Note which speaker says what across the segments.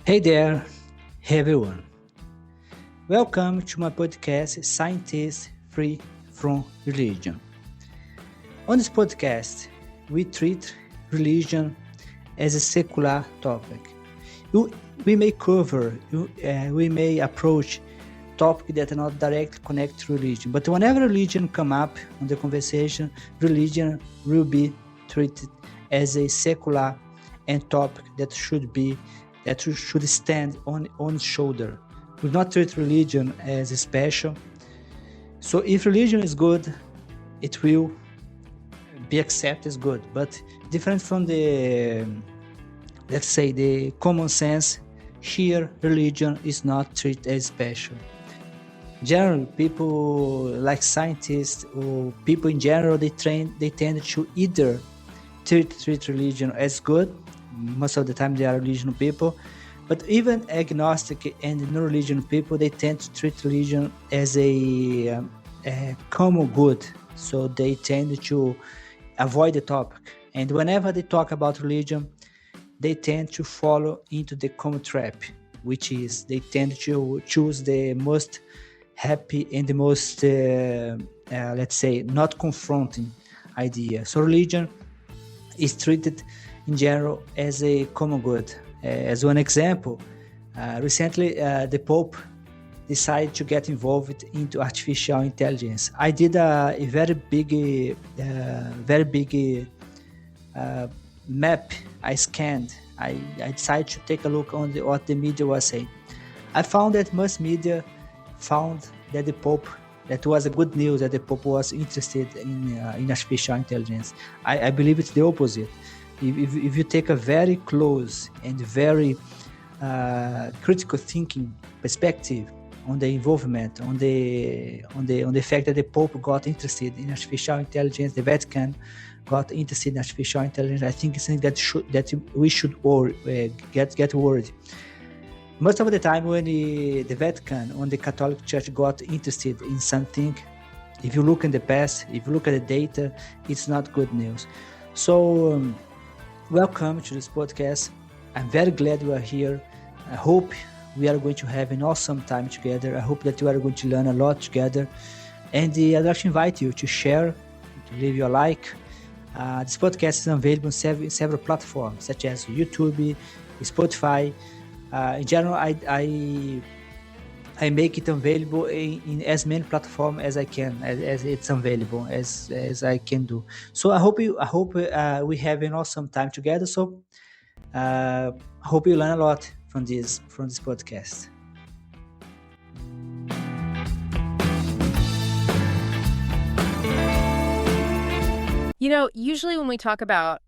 Speaker 1: Hey there, everyone. Welcome to my podcast, Scientists Free from Religion. On this podcast, we treat religion as a secular topic. We may cover, we may approach topics that are not directly connected to religion, but whenever religion come up on the conversation, religion will be treated as a secular and topic that should stand on its shoulder. We not treat religion as special. So if religion is good, it will be accepted as good. But different from the, let's say, the common sense, here religion is not treated as special. Generally, people like scientists or people in general, they tend to either treat religion as good. Most of the time they are religious people, but even agnostic and non-religious people, they tend to treat religion as a common good. So they tend to avoid the topic. And whenever they talk about religion, they tend to follow into the common trap, which is they tend to choose the most happy and the most, let's say, not confronting idea. So religion is treated in general as a common good. As one example, recently the Pope decided to get involved into artificial intelligence. I did a very big map. I scanned. I decided to take a look on what the media was saying. I found that most media found that the Pope, that was a good news that the Pope was interested in artificial intelligence. I believe it's the opposite. If you take a very close and very critical thinking perspective on the involvement, on the fact that the Pope got interested in artificial intelligence, the Vatican got interested in artificial intelligence, I think it's something that we should get worried. Most of the time when the Vatican, when the Catholic Church got interested in something, if you look in the past, if you look at the data, it's not good news. So welcome to this podcast. I'm very glad you are here. I hope we are going to have an awesome time together. I hope that you are going to learn a lot together. And I'd like to invite you to share, to leave your like. This podcast is available on several platforms, such as YouTube, Spotify. In general, I make it available in as many platforms as I can, as it's available as I can do. So I hope we have an awesome time together. So I hope you learn a lot from this podcast.
Speaker 2: Usually when we talk about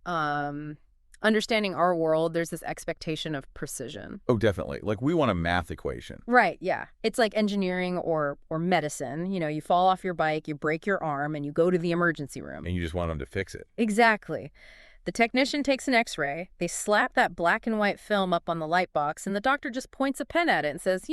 Speaker 2: understanding our world, there's this expectation of precision.
Speaker 3: Oh, definitely. Like we want a math equation.
Speaker 2: Right, yeah. It's like engineering or medicine. You fall off your bike, you break your arm, and you go to the emergency room.
Speaker 3: And you just want them to fix it.
Speaker 2: Exactly. The technician takes an x-ray, they slap that black and white film up on the light box, and the doctor just points a pen at it and says,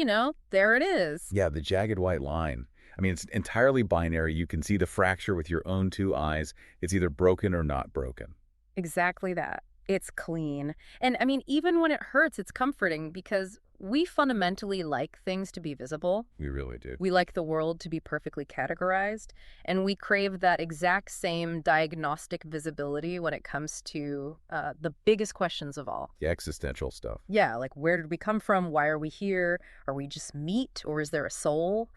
Speaker 2: there it is.
Speaker 3: Yeah, the jagged white line. I mean, it's entirely binary. You can see the fracture with your own two eyes. It's either broken or not broken.
Speaker 2: Exactly that. It's clean. And I mean, even when it hurts, it's comforting because we fundamentally like things to be visible.
Speaker 3: We really do.
Speaker 2: We like the world to be perfectly categorized. And we crave that exact same diagnostic visibility when it comes to the biggest questions of all.
Speaker 3: The existential stuff.
Speaker 2: Yeah, like where did we come from? Why are we here? Are we just meat or is there a soul?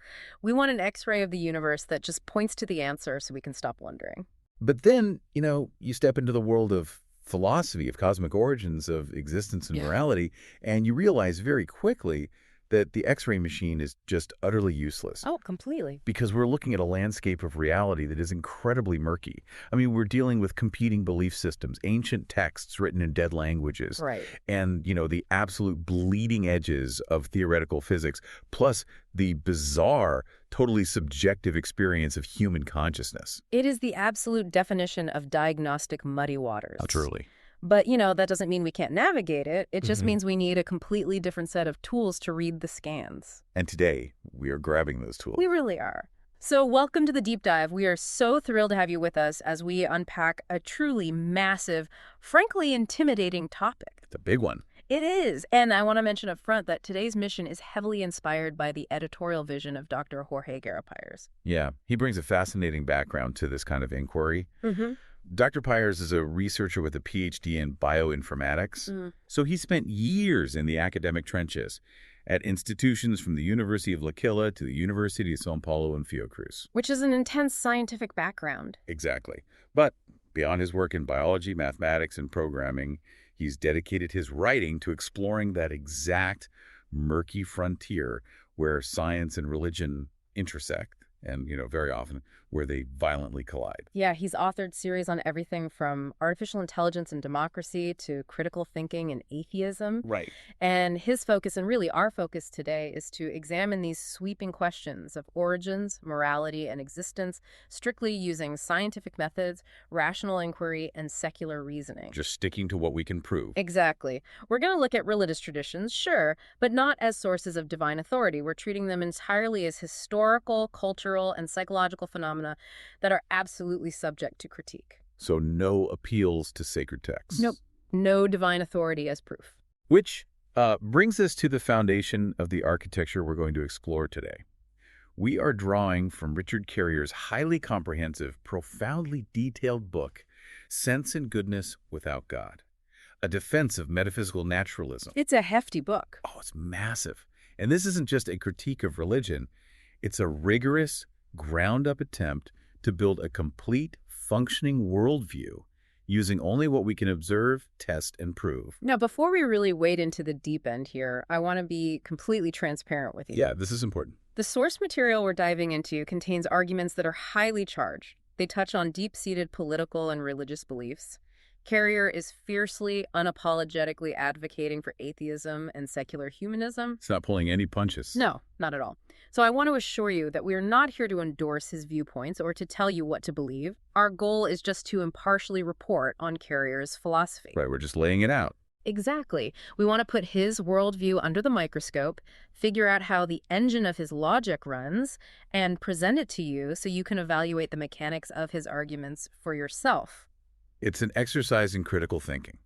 Speaker 2: We want an X-ray of the universe that just points to the answer so we can stop wondering.
Speaker 3: But then, you step into the world of philosophy, of cosmic origins, of existence and morality, and you realize very quickly that the X-ray machine is just utterly useless.
Speaker 2: Oh, completely.
Speaker 3: Because we're looking at a landscape of reality that is incredibly murky. I mean, we're dealing with competing belief systems, ancient texts written in dead languages,
Speaker 2: right,
Speaker 3: and, the absolute bleeding edges of theoretical physics, plus the bizarre, totally subjective experience of human consciousness.
Speaker 2: It is the absolute definition of diagnostic muddy waters.
Speaker 3: Oh, truly.
Speaker 2: But, that doesn't mean we can't navigate it. It just means we need a completely different set of tools to read the scans.
Speaker 3: And today, we are grabbing those tools.
Speaker 2: We really are. So welcome to the Deep Dive. We are so thrilled to have you with us as we unpack a truly massive, frankly intimidating topic.
Speaker 3: It's a big one.
Speaker 2: It is. And I want to mention up front that today's mission is heavily inspired by the editorial vision of Dr. Jorge Garapires.
Speaker 3: Yeah, he brings a fascinating background to this kind of inquiry.
Speaker 2: Mm-hmm.
Speaker 3: Dr. Pyers is a researcher with a Ph.D. in bioinformatics, so he spent years in the academic trenches at institutions from the University of L'Aquila to the University of São Paulo and Fiocruz.
Speaker 2: Which is an intense scientific background.
Speaker 3: Exactly. But beyond his work in biology, mathematics, and programming, he's dedicated his writing to exploring that exact murky frontier where science and religion intersect, and, very often where they violently collide.
Speaker 2: Yeah, he's authored series on everything from artificial intelligence and democracy to critical thinking and atheism.
Speaker 3: Right.
Speaker 2: And his focus, and really our focus today, is to examine these sweeping questions of origins, morality, and existence, strictly using scientific methods, rational inquiry, and secular reasoning.
Speaker 3: Just sticking to what we can prove.
Speaker 2: Exactly. We're going to look at religious traditions, sure, but not as sources of divine authority. We're treating them entirely as historical, cultural, and psychological phenomena that are absolutely subject to critique.
Speaker 3: So no appeals to sacred texts.
Speaker 2: Nope. No divine authority as proof.
Speaker 3: Which brings us to the foundation of the architecture we're going to explore today. We are drawing from Richard Carrier's highly comprehensive, profoundly detailed book, Sense and Goodness Without God, a defense of metaphysical naturalism.
Speaker 2: It's a hefty book.
Speaker 3: Oh, it's massive. And this isn't just a critique of religion. It's a rigorous, ground-up attempt to build a complete, functioning worldview using only what we can observe, test, and prove.
Speaker 2: Now, before we really wade into the deep end here, I want to be completely transparent with you.
Speaker 3: Yeah, this is important.
Speaker 2: The source material we're diving into contains arguments that are highly charged. They touch on deep-seated political and religious beliefs. Carrier is fiercely, unapologetically advocating for atheism and secular humanism.
Speaker 3: It's not pulling any punches.
Speaker 2: No, not at all. So I want to assure you that we are not here to endorse his viewpoints or to tell you what to believe. Our goal is just to impartially report on Carrier's philosophy.
Speaker 3: Right, we're just laying it out.
Speaker 2: Exactly. We want to put his worldview under the microscope, figure out how the engine of his logic runs, and present it to you so you can evaluate the mechanics of his arguments for yourself.
Speaker 3: It's an exercise in critical thinking.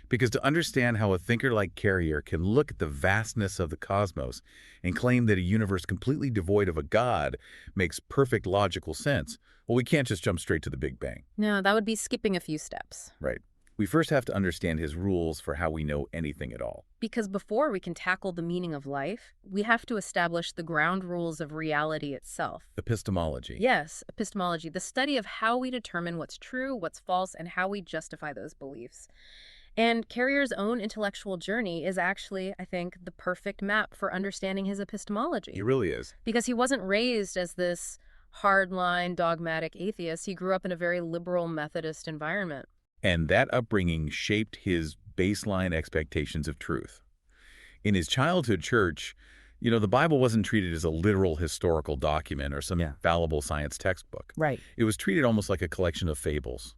Speaker 3: Because to understand how a thinker like Carrier can look at the vastness of the cosmos and claim that a universe completely devoid of a god makes perfect logical sense, well, we can't just jump straight to the Big Bang.
Speaker 2: No, that would be skipping a few steps.
Speaker 3: Right. We first have to understand his rules for how we know anything at all.
Speaker 2: Because before we can tackle the meaning of life, we have to establish the ground rules of reality itself.
Speaker 3: Epistemology.
Speaker 2: Yes, epistemology, the study of how we determine what's true, what's false, and how we justify those beliefs. And Carrier's own intellectual journey is actually, I think, the perfect map for understanding his epistemology.
Speaker 3: He really is.
Speaker 2: Because he wasn't raised as this hardline, dogmatic atheist. He grew up in a very liberal Methodist environment.
Speaker 3: And that upbringing shaped his baseline expectations of truth. In his childhood church, the Bible wasn't treated as a literal historical document or some infallible science textbook.
Speaker 2: Right.
Speaker 3: It was treated almost like a collection of fables,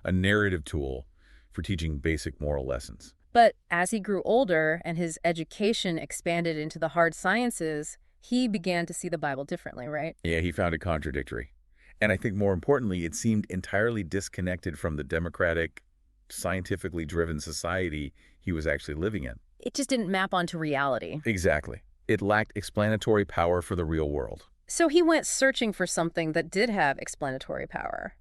Speaker 3: a narrative tool for teaching basic moral lessons.
Speaker 2: But as he grew older and his education expanded into the hard sciences, he began to see the Bible differently, right?
Speaker 3: Yeah, he found it contradictory. And I think more importantly, it seemed entirely disconnected from the democratic, scientifically driven society he was actually living in.
Speaker 2: It just didn't map onto reality.
Speaker 3: Exactly. It lacked explanatory power for the real world.
Speaker 2: So he went searching for something that did have explanatory power.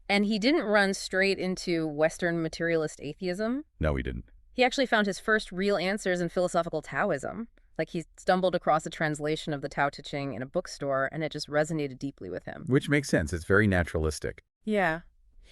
Speaker 2: And he didn't run straight into Western materialist atheism.
Speaker 3: No, he didn't.
Speaker 2: He actually found his first real answers in philosophical Taoism. Like he stumbled across a translation of the Tao Te Ching in a bookstore, and it just resonated deeply with him.
Speaker 3: Which makes sense. It's very naturalistic.
Speaker 2: Yeah.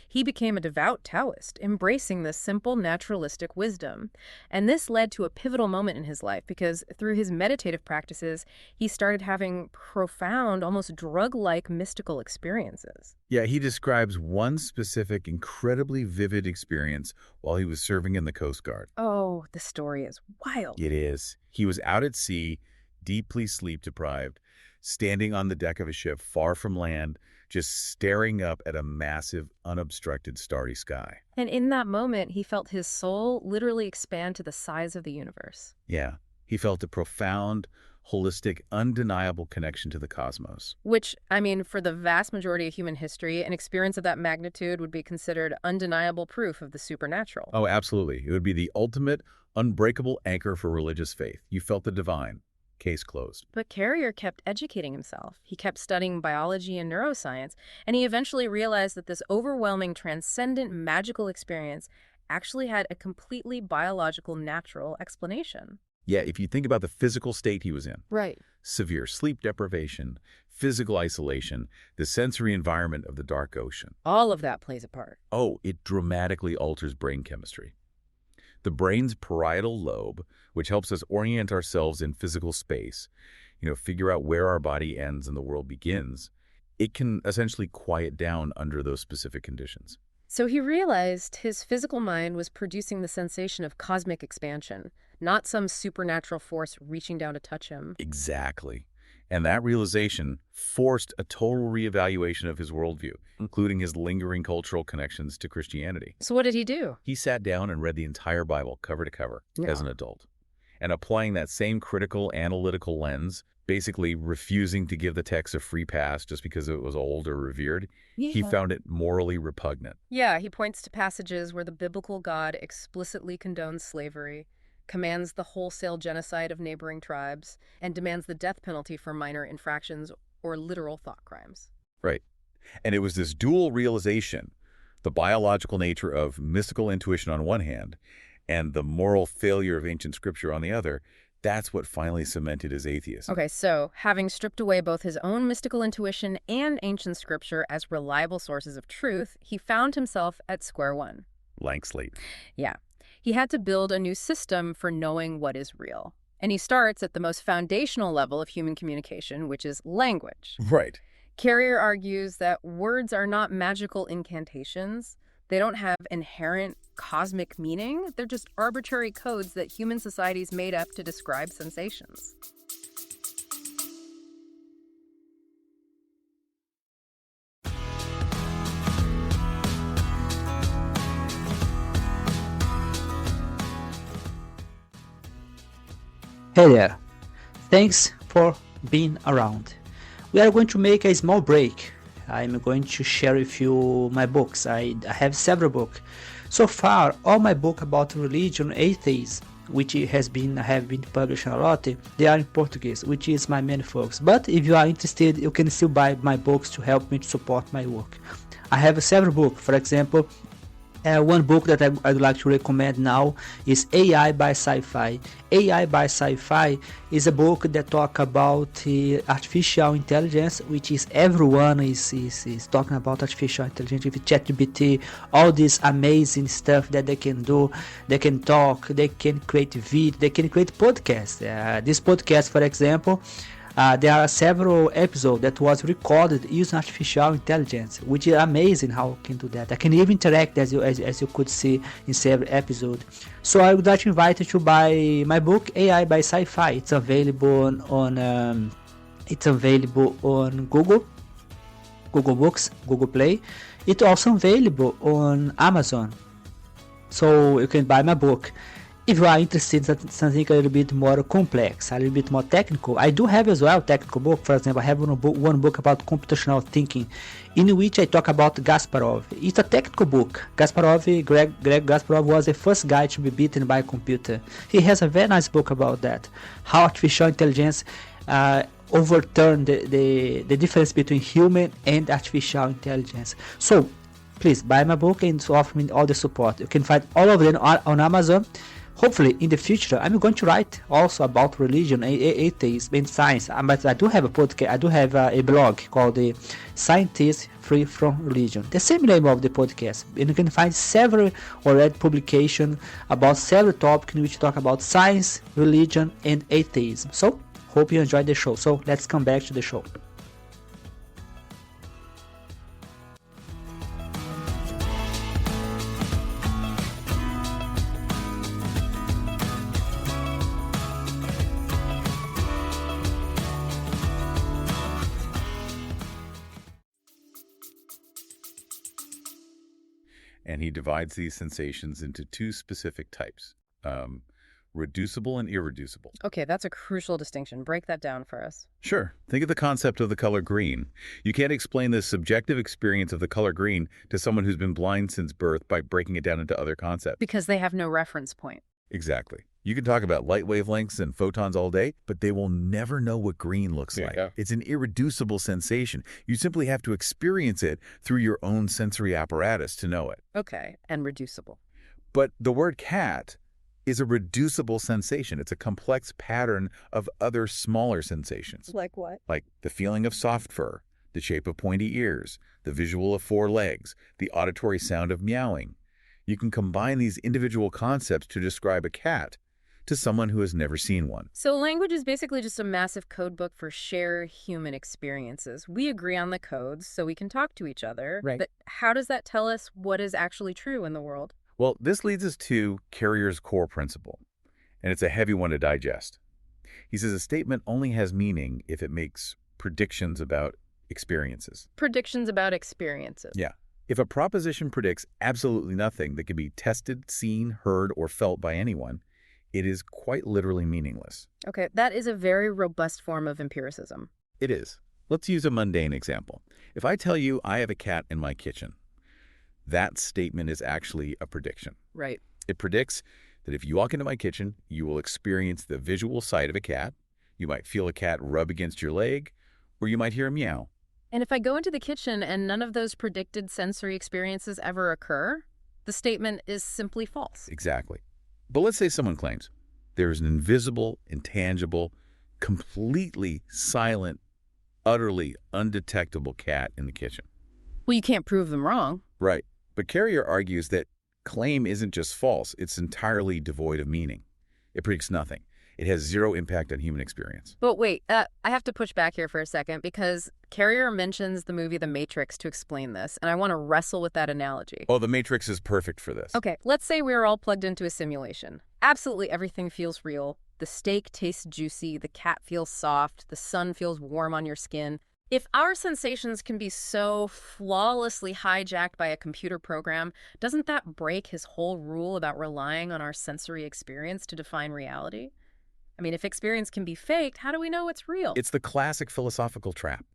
Speaker 2: He became a devout Taoist, embracing this simple naturalistic wisdom. And this led to a pivotal moment in his life because through his meditative practices, he started having profound, almost drug-like mystical experiences.
Speaker 3: Yeah, he describes one specific, incredibly vivid experience while he was serving in the Coast Guard.
Speaker 2: Oh, the story is wild.
Speaker 3: It is. He was out at sea, deeply sleep-deprived, standing on the deck of a ship far from land, just staring up at a massive, unobstructed starry sky.
Speaker 2: And in that moment, he felt his soul literally expand to the size of the universe.
Speaker 3: Yeah, he felt a profound, holistic, undeniable connection to the cosmos.
Speaker 2: Which, I mean, for the vast majority of human history, an experience of that magnitude would be considered undeniable proof of the supernatural.
Speaker 3: Oh, absolutely. It would be the ultimate, unbreakable anchor for religious faith. You felt the divine. Case closed.
Speaker 2: But Carrier kept educating himself. He kept studying biology and neuroscience, and he eventually realized that this overwhelming, transcendent, magical experience actually had a completely biological, natural explanation.
Speaker 3: Yeah, if you think about the physical state he was in,
Speaker 2: Right.
Speaker 3: severe sleep deprivation, physical isolation, the sensory environment of the dark ocean.
Speaker 2: All of that plays a part.
Speaker 3: Oh, it dramatically alters brain chemistry. The brain's parietal lobe, which helps us orient ourselves in physical space, figure out where our body ends and the world begins, it can essentially quiet down under those specific conditions.
Speaker 2: So he realized his physical mind was producing the sensation of cosmic expansion, not some supernatural force reaching down to touch him.
Speaker 3: Exactly. And that realization forced a total reevaluation of his worldview, including his lingering cultural connections to Christianity.
Speaker 2: So what did he do?
Speaker 3: He sat down and read the entire Bible cover to cover as an adult. And applying that same critical, analytical lens, basically refusing to give the text a free pass just because it was old or revered, he found it morally repugnant.
Speaker 2: Yeah, he points to passages where the biblical God explicitly condones slavery, commands the wholesale genocide of neighboring tribes, and demands the death penalty for minor infractions or literal thought crimes.
Speaker 3: Right. And it was this dual realization, the biological nature of mystical intuition on one hand, and the moral failure of ancient scripture on the other, that's what finally cemented his atheism.
Speaker 2: Okay, so having stripped away both his own mystical intuition and ancient scripture as reliable sources of truth, he found himself at square one.
Speaker 3: Blank slate.
Speaker 2: Yeah. He had to build a new system for knowing what is real. And he starts at the most foundational level of human communication, which is language.
Speaker 3: Right.
Speaker 2: Carrier argues that words are not magical incantations. They don't have inherent cosmic meaning. They're just arbitrary codes that human societies made up to describe sensations.
Speaker 1: Hey there, thanks for being around. We are going to make a small break. I'm going to share with you my books. I have several books. So far, all my books about religion, atheism, which have been published a lot, they are in Portuguese, which is my main focus. But if you are interested, you can still buy my books to help me to support my work. I have several books. For example, one book that I'd like to recommend now is AI by Sci-Fi. AI by Sci-Fi is a book that talks about artificial intelligence, which is everyone is talking about artificial intelligence with ChatGPT, all this amazing stuff that they can do. They can talk, they can create video, they can create podcasts. This podcast, for example, there are several episodes that was recorded using artificial intelligence, which is amazing how I can do that. I can even interact as you could see in several episodes. So I would like to invite you to buy my book AI by Sci-Fi. It's available on Google Books, Google Play. It's also available on Amazon. So you can buy my book. If you are interested in something a little bit more complex, a little bit more technical, I do have as well technical book. For example, I have one book about computational thinking, in which I talk about Kasparov. It's a technical book. Greg Kasparov was the first guy to be beaten by a computer. He has a very nice book about that, how artificial intelligence overturned the difference between human and artificial intelligence. So please buy my book and offer me all the support. You can find all of them on Amazon. Hopefully, in the future, I'm going to write also about religion, atheism, and science. But I do have a podcast. I do have a blog called the Scientists Free from Religion. The same name of the podcast. And you can find several already publications about several topics in which talk about science, religion, and atheism. So, hope you enjoyed the show. So, let's come back to the show.
Speaker 3: And he divides these sensations into two specific types, reducible and irreducible.
Speaker 2: Okay, that's a crucial distinction. Break that down for us.
Speaker 3: Sure. Think of the concept of the color green. You can't explain the subjective experience of the color green to someone who's been blind since birth by breaking it down into other concepts.
Speaker 2: Because they have no reference point.
Speaker 3: Exactly. You can talk about light wavelengths and photons all day, but they will never know what green looks like.
Speaker 4: Yeah.
Speaker 3: It's an irreducible sensation. You simply have to experience it through your own sensory apparatus to know it.
Speaker 2: Okay, and reducible.
Speaker 3: But the word cat is a reducible sensation. It's a complex pattern of other smaller sensations,
Speaker 2: Like what?
Speaker 3: like the feeling of soft fur, the shape of pointy ears, the visual of four legs, the auditory sound of meowing. You can combine these individual concepts to describe a cat to someone who has never seen one.
Speaker 2: So language is basically just a massive code book for shared human experiences. We agree on the codes so we can talk to each other.
Speaker 1: Right.
Speaker 2: But how does that tell us what is actually true in the world?
Speaker 3: Well, this leads us to Carrier's core principle, and it's a heavy one to digest. He says a statement only has meaning if it makes predictions about experiences.
Speaker 2: Predictions about experiences.
Speaker 3: Yeah. If a proposition predicts absolutely nothing that can be tested, seen, heard, or felt by anyone, it is quite literally meaningless.
Speaker 2: Okay, that is a very robust form of empiricism.
Speaker 3: It is. Let's use a mundane example. If I tell you I have a cat in my kitchen, that statement is actually a prediction.
Speaker 2: Right.
Speaker 3: It predicts that if you walk into my kitchen, you will experience the visual sight of a cat, you might feel a cat rub against your leg, or you might hear a meow.
Speaker 2: And if I go into the kitchen and none of those predicted sensory experiences ever occur, the statement is simply false.
Speaker 3: Exactly. But let's say someone claims there is an invisible, intangible, completely silent, utterly undetectable cat in the kitchen.
Speaker 2: Well, you can't prove them wrong.
Speaker 3: Right. But Carrier argues that claim isn't just false, it's entirely devoid of meaning. It predicts nothing. It has zero impact on human experience.
Speaker 2: But wait, I have to push back here for a second because Carrier mentions the movie The Matrix to explain this, and I want to wrestle with that analogy.
Speaker 3: Oh, The Matrix is perfect for this.
Speaker 2: Okay, let's say we're all plugged into a simulation. Absolutely everything feels real. The steak tastes juicy, the cat feels soft, the sun feels warm on your skin. If our sensations can be so flawlessly hijacked by a computer program, doesn't that break his whole rule about relying on our sensory experience to define reality? I mean, if experience can be faked, how do we know it's real?
Speaker 3: It's the classic philosophical trap.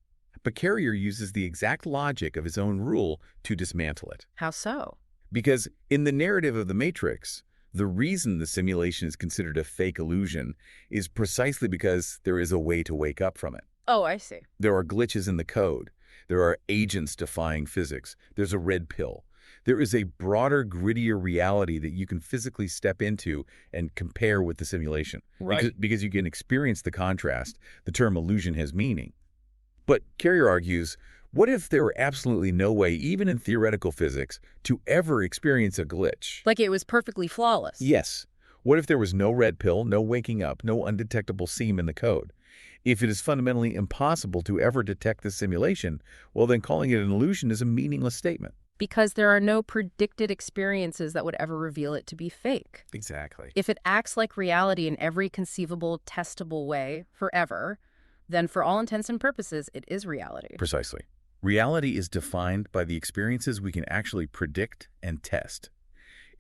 Speaker 3: But Carrier uses the exact logic of his own rule to dismantle it.
Speaker 2: How so?
Speaker 3: Because in the narrative of The Matrix, the reason the simulation is considered a fake illusion is precisely because there is a way to wake up from it.
Speaker 2: Oh, I see.
Speaker 3: There are glitches in the code. There are agents defying physics. There's a red pill. There is a broader, grittier reality that you can physically step into and compare with the simulation.
Speaker 4: Right.
Speaker 3: Because you can experience the contrast. The term illusion has meaning. But Carrier argues, what if there were absolutely no way, even in theoretical physics, to ever experience a glitch?
Speaker 2: Like it was perfectly flawless.
Speaker 3: Yes. What if there was no red pill, no waking up, no undetectable seam in the code? If it is fundamentally impossible to ever detect the simulation, well, then calling it an illusion is a meaningless statement.
Speaker 2: Because there are no predicted experiences that would ever reveal it to be fake.
Speaker 3: Exactly.
Speaker 2: If it acts like reality in every conceivable, testable way forever, then for all intents and purposes, it is reality.
Speaker 3: Precisely. Reality is defined by the experiences we can actually predict and test.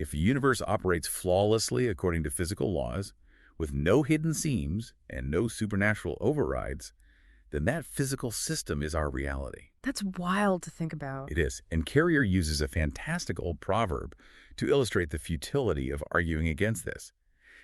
Speaker 3: If the universe operates flawlessly according to physical laws, with no hidden seams and no supernatural overrides, then that physical system is our reality.
Speaker 2: That's wild to think about.
Speaker 3: It is. And Carrier uses a fantastic old proverb to illustrate the futility of arguing against this.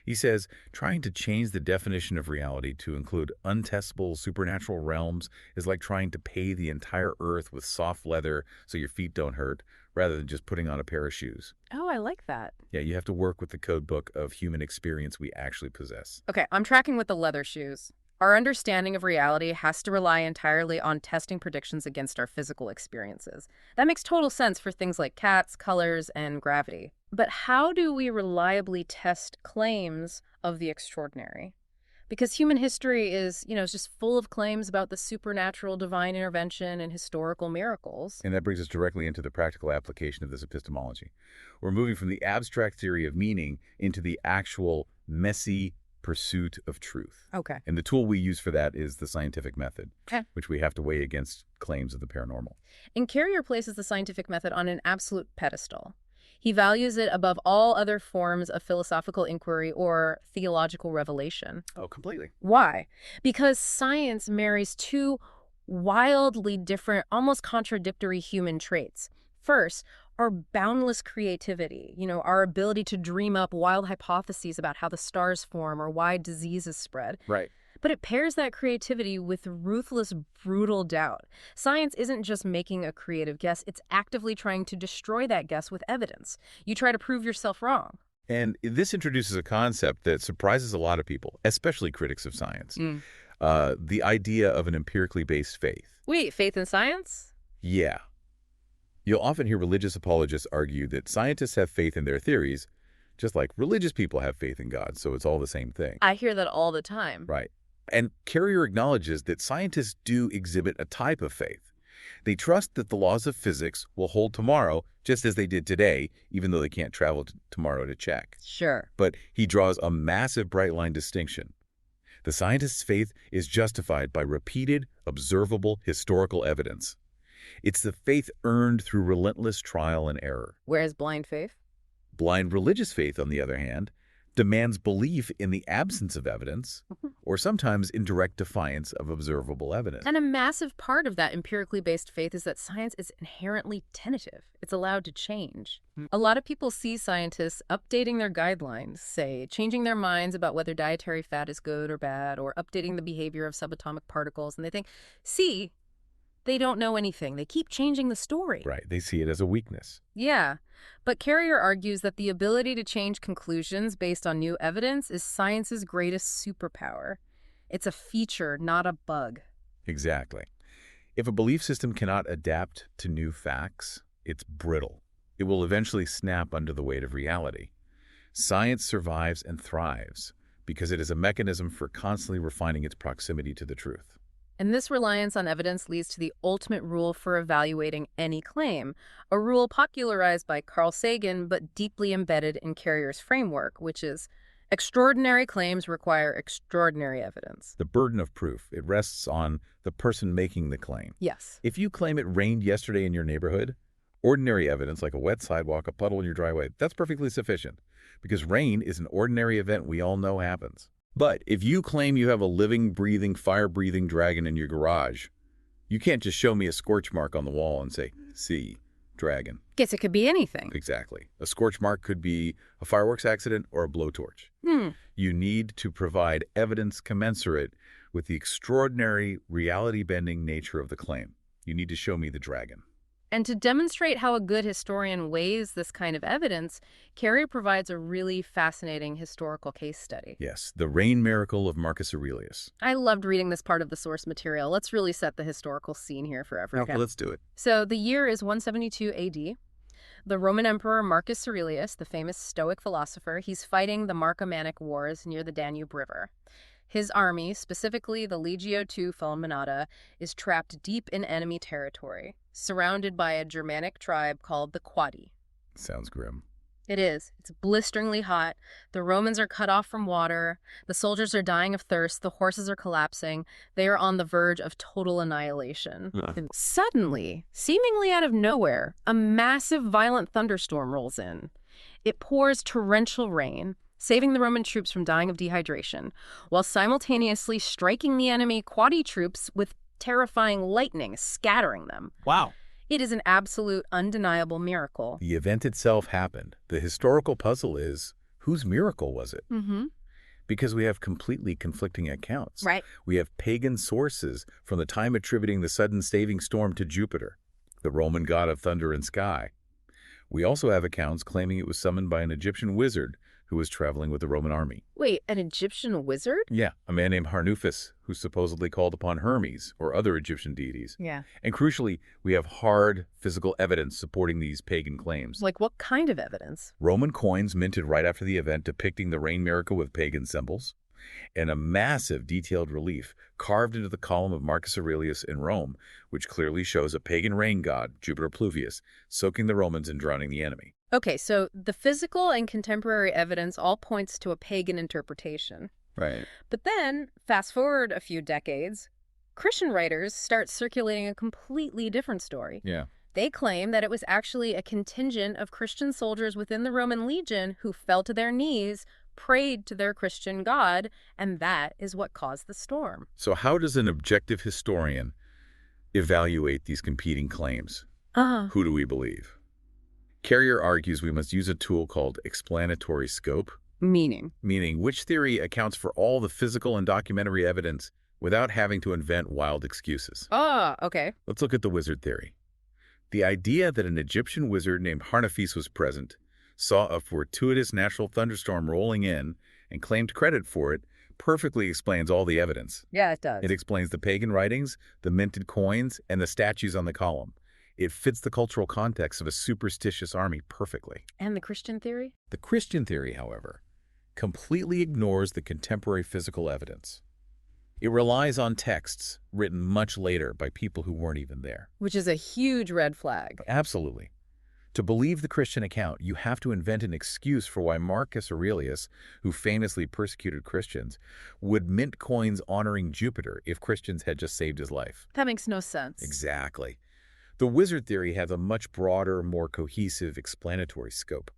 Speaker 3: He says, trying to change the definition of reality to include untestable supernatural realms is like trying to pay the entire earth with soft leather so your feet don't hurt, rather than just putting on a pair of shoes.
Speaker 2: Oh, I like that.
Speaker 3: Yeah, you have to work with the code book of human experience we actually possess.
Speaker 2: Okay, I'm tracking with the leather shoes. Our understanding of reality has to rely entirely on testing predictions against our physical experiences. That makes total sense for things like cats, colors, and gravity. But how do we reliably test claims of the extraordinary? Because human history is just full of claims about the supernatural, divine intervention, and historical miracles.
Speaker 3: And that brings us directly into the practical application of this epistemology. We're moving from the abstract theory of meaning into the actual messy pursuit of truth.
Speaker 2: Okay.
Speaker 3: And the tool we use for that is the scientific method,
Speaker 2: Okay.
Speaker 3: which we have to weigh against claims of the paranormal.
Speaker 2: And Carrier places the scientific method on an absolute pedestal. He values it above all other forms of philosophical inquiry or theological revelation.
Speaker 3: Oh, completely.
Speaker 2: Why? Because science marries two wildly different, almost contradictory human traits. First, our boundless creativity, our ability to dream up wild hypotheses about how the stars form or why diseases spread.
Speaker 3: Right.
Speaker 2: But it pairs that creativity with ruthless, brutal doubt. Science isn't just making a creative guess, it's actively trying to destroy that guess with evidence. You try to prove yourself wrong.
Speaker 3: And this introduces a concept that surprises a lot of people, especially critics of science. The idea of an empirically based faith.
Speaker 2: Wait, faith in science?
Speaker 3: Yeah. You'll often hear religious apologists argue that scientists have faith in their theories, just like religious people have faith in God, so it's all the same thing.
Speaker 2: I hear that all the time.
Speaker 3: Right. And Carrier acknowledges that scientists do exhibit a type of faith. They trust that the laws of physics will hold tomorrow, just as they did today, even though they can't travel tomorrow to check.
Speaker 2: Sure.
Speaker 3: But he draws a massive bright line distinction. The scientist's faith is justified by repeated, observable, historical evidence. It's the faith earned through relentless trial and error.
Speaker 2: Whereas blind faith?
Speaker 3: Blind religious faith, on the other hand, demands belief in the absence of evidence, or sometimes in direct defiance of observable evidence.
Speaker 2: And a massive part of that empirically based faith is that science is inherently tentative. It's allowed to change. A lot of people see scientists updating their guidelines, say, changing their minds about whether dietary fat is good or bad, or updating the behavior of subatomic particles, and they think, see, they don't know anything. They keep changing the story.
Speaker 3: Right. They see it as a weakness.
Speaker 2: Yeah. But Carrier argues that the ability to change conclusions based on new evidence is science's greatest superpower. It's a feature, not a bug.
Speaker 3: Exactly. If a belief system cannot adapt to new facts, it's brittle. It will eventually snap under the weight of reality. Science survives and thrives because it is a mechanism for constantly refining its proximity to the truth.
Speaker 2: And this reliance on evidence leads to the ultimate rule for evaluating any claim, a rule popularized by Carl Sagan but deeply embedded in Carrier's framework, which is extraordinary claims require extraordinary evidence.
Speaker 3: The burden of proof, it rests on the person making the claim.
Speaker 2: Yes.
Speaker 3: If you claim it rained yesterday in your neighborhood, ordinary evidence like a wet sidewalk, a puddle in your driveway, that's perfectly sufficient because rain is an ordinary event we all know happens. But if you claim you have a living, breathing, fire-breathing dragon in your garage, you can't just show me a scorch mark on the wall and say, see, dragon.
Speaker 2: Guess it could be anything.
Speaker 3: Exactly. A scorch mark could be a fireworks accident or a blowtorch. You need to provide evidence commensurate with the extraordinary reality-bending nature of the claim. You need to show me the dragon.
Speaker 2: And to demonstrate how a good historian weighs this kind of evidence, Carrier provides a really fascinating historical case study.
Speaker 3: Yes, the rain miracle of Marcus Aurelius.
Speaker 2: I loved reading this part of the source material. Let's really set the historical scene here for everyone.
Speaker 3: Okay, let's do it.
Speaker 2: So the year is 172 AD. The Roman Emperor Marcus Aurelius, the famous Stoic philosopher, he's fighting the Marcomannic Wars near the Danube River. His army, specifically the Legio II Fulminata, is trapped deep in enemy territory, surrounded by a Germanic tribe called the Quadi.
Speaker 3: Sounds grim.
Speaker 2: It is. It's blisteringly hot. The Romans are cut off from water. The soldiers are dying of thirst. The horses are collapsing. They are on the verge of total annihilation. And suddenly, seemingly out of nowhere, a massive violent thunderstorm rolls in. It pours torrential rain, saving the Roman troops from dying of dehydration, while simultaneously striking the enemy Quadi troops with terrifying lightning, scattering them.
Speaker 1: Wow.
Speaker 2: It is an absolute, undeniable miracle.
Speaker 3: The event itself happened. The historical puzzle is, whose miracle was it? Because we have completely conflicting accounts.
Speaker 2: Right.
Speaker 3: We have pagan sources from the time attributing the sudden staving storm to Jupiter, the Roman god of thunder and sky. We also have accounts claiming it was summoned by an Egyptian wizard who was traveling with the Roman army.
Speaker 2: Wait, an Egyptian wizard?
Speaker 3: Yeah, a man named Harnuphis, who supposedly called upon Hermes or other Egyptian deities.
Speaker 2: Yeah.
Speaker 3: And crucially, we have hard physical evidence supporting these pagan claims.
Speaker 2: Like what kind of evidence?
Speaker 3: Roman coins minted right after the event depicting the rain miracle with pagan symbols, and a massive detailed relief carved into the column of Marcus Aurelius in Rome, which clearly shows a pagan rain god, Jupiter Pluvius, soaking the Romans and drowning the enemy.
Speaker 2: Okay, so the physical and contemporary evidence all points to a pagan interpretation.
Speaker 3: Right.
Speaker 2: But then, fast forward a few decades, Christian writers start circulating a completely different story.
Speaker 3: Yeah.
Speaker 2: They claim that it was actually a contingent of Christian soldiers within the Roman legion who fell to their knees, prayed to their Christian God, and that is what caused the storm.
Speaker 3: So how does an objective historian evaluate these competing claims? Who do we believe? Carrier argues we must use a tool called explanatory scope,
Speaker 2: Meaning
Speaker 3: which theory accounts for all the physical and documentary evidence without having to invent wild excuses.
Speaker 2: Okay.
Speaker 3: Let's look at the wizard theory. The idea that an Egyptian wizard named Harnafis was present, saw a fortuitous natural thunderstorm rolling in, and claimed credit for it perfectly explains all the evidence.
Speaker 2: Yeah, it does.
Speaker 3: It explains the pagan writings, the minted coins, and the statues on the column. It fits the cultural context of a superstitious army perfectly.
Speaker 2: And the Christian theory?
Speaker 3: The Christian theory, however, completely ignores the contemporary physical evidence. It relies on texts written much later by people who weren't even there.
Speaker 2: Which is a huge red flag.
Speaker 3: Absolutely. To believe the Christian account, you have to invent an excuse for why Marcus Aurelius, who famously persecuted Christians, would mint coins honoring Jupiter if Christians had just saved his life.
Speaker 2: That makes no sense.
Speaker 3: Exactly. The wizard theory has a much broader, more cohesive explanatory scope.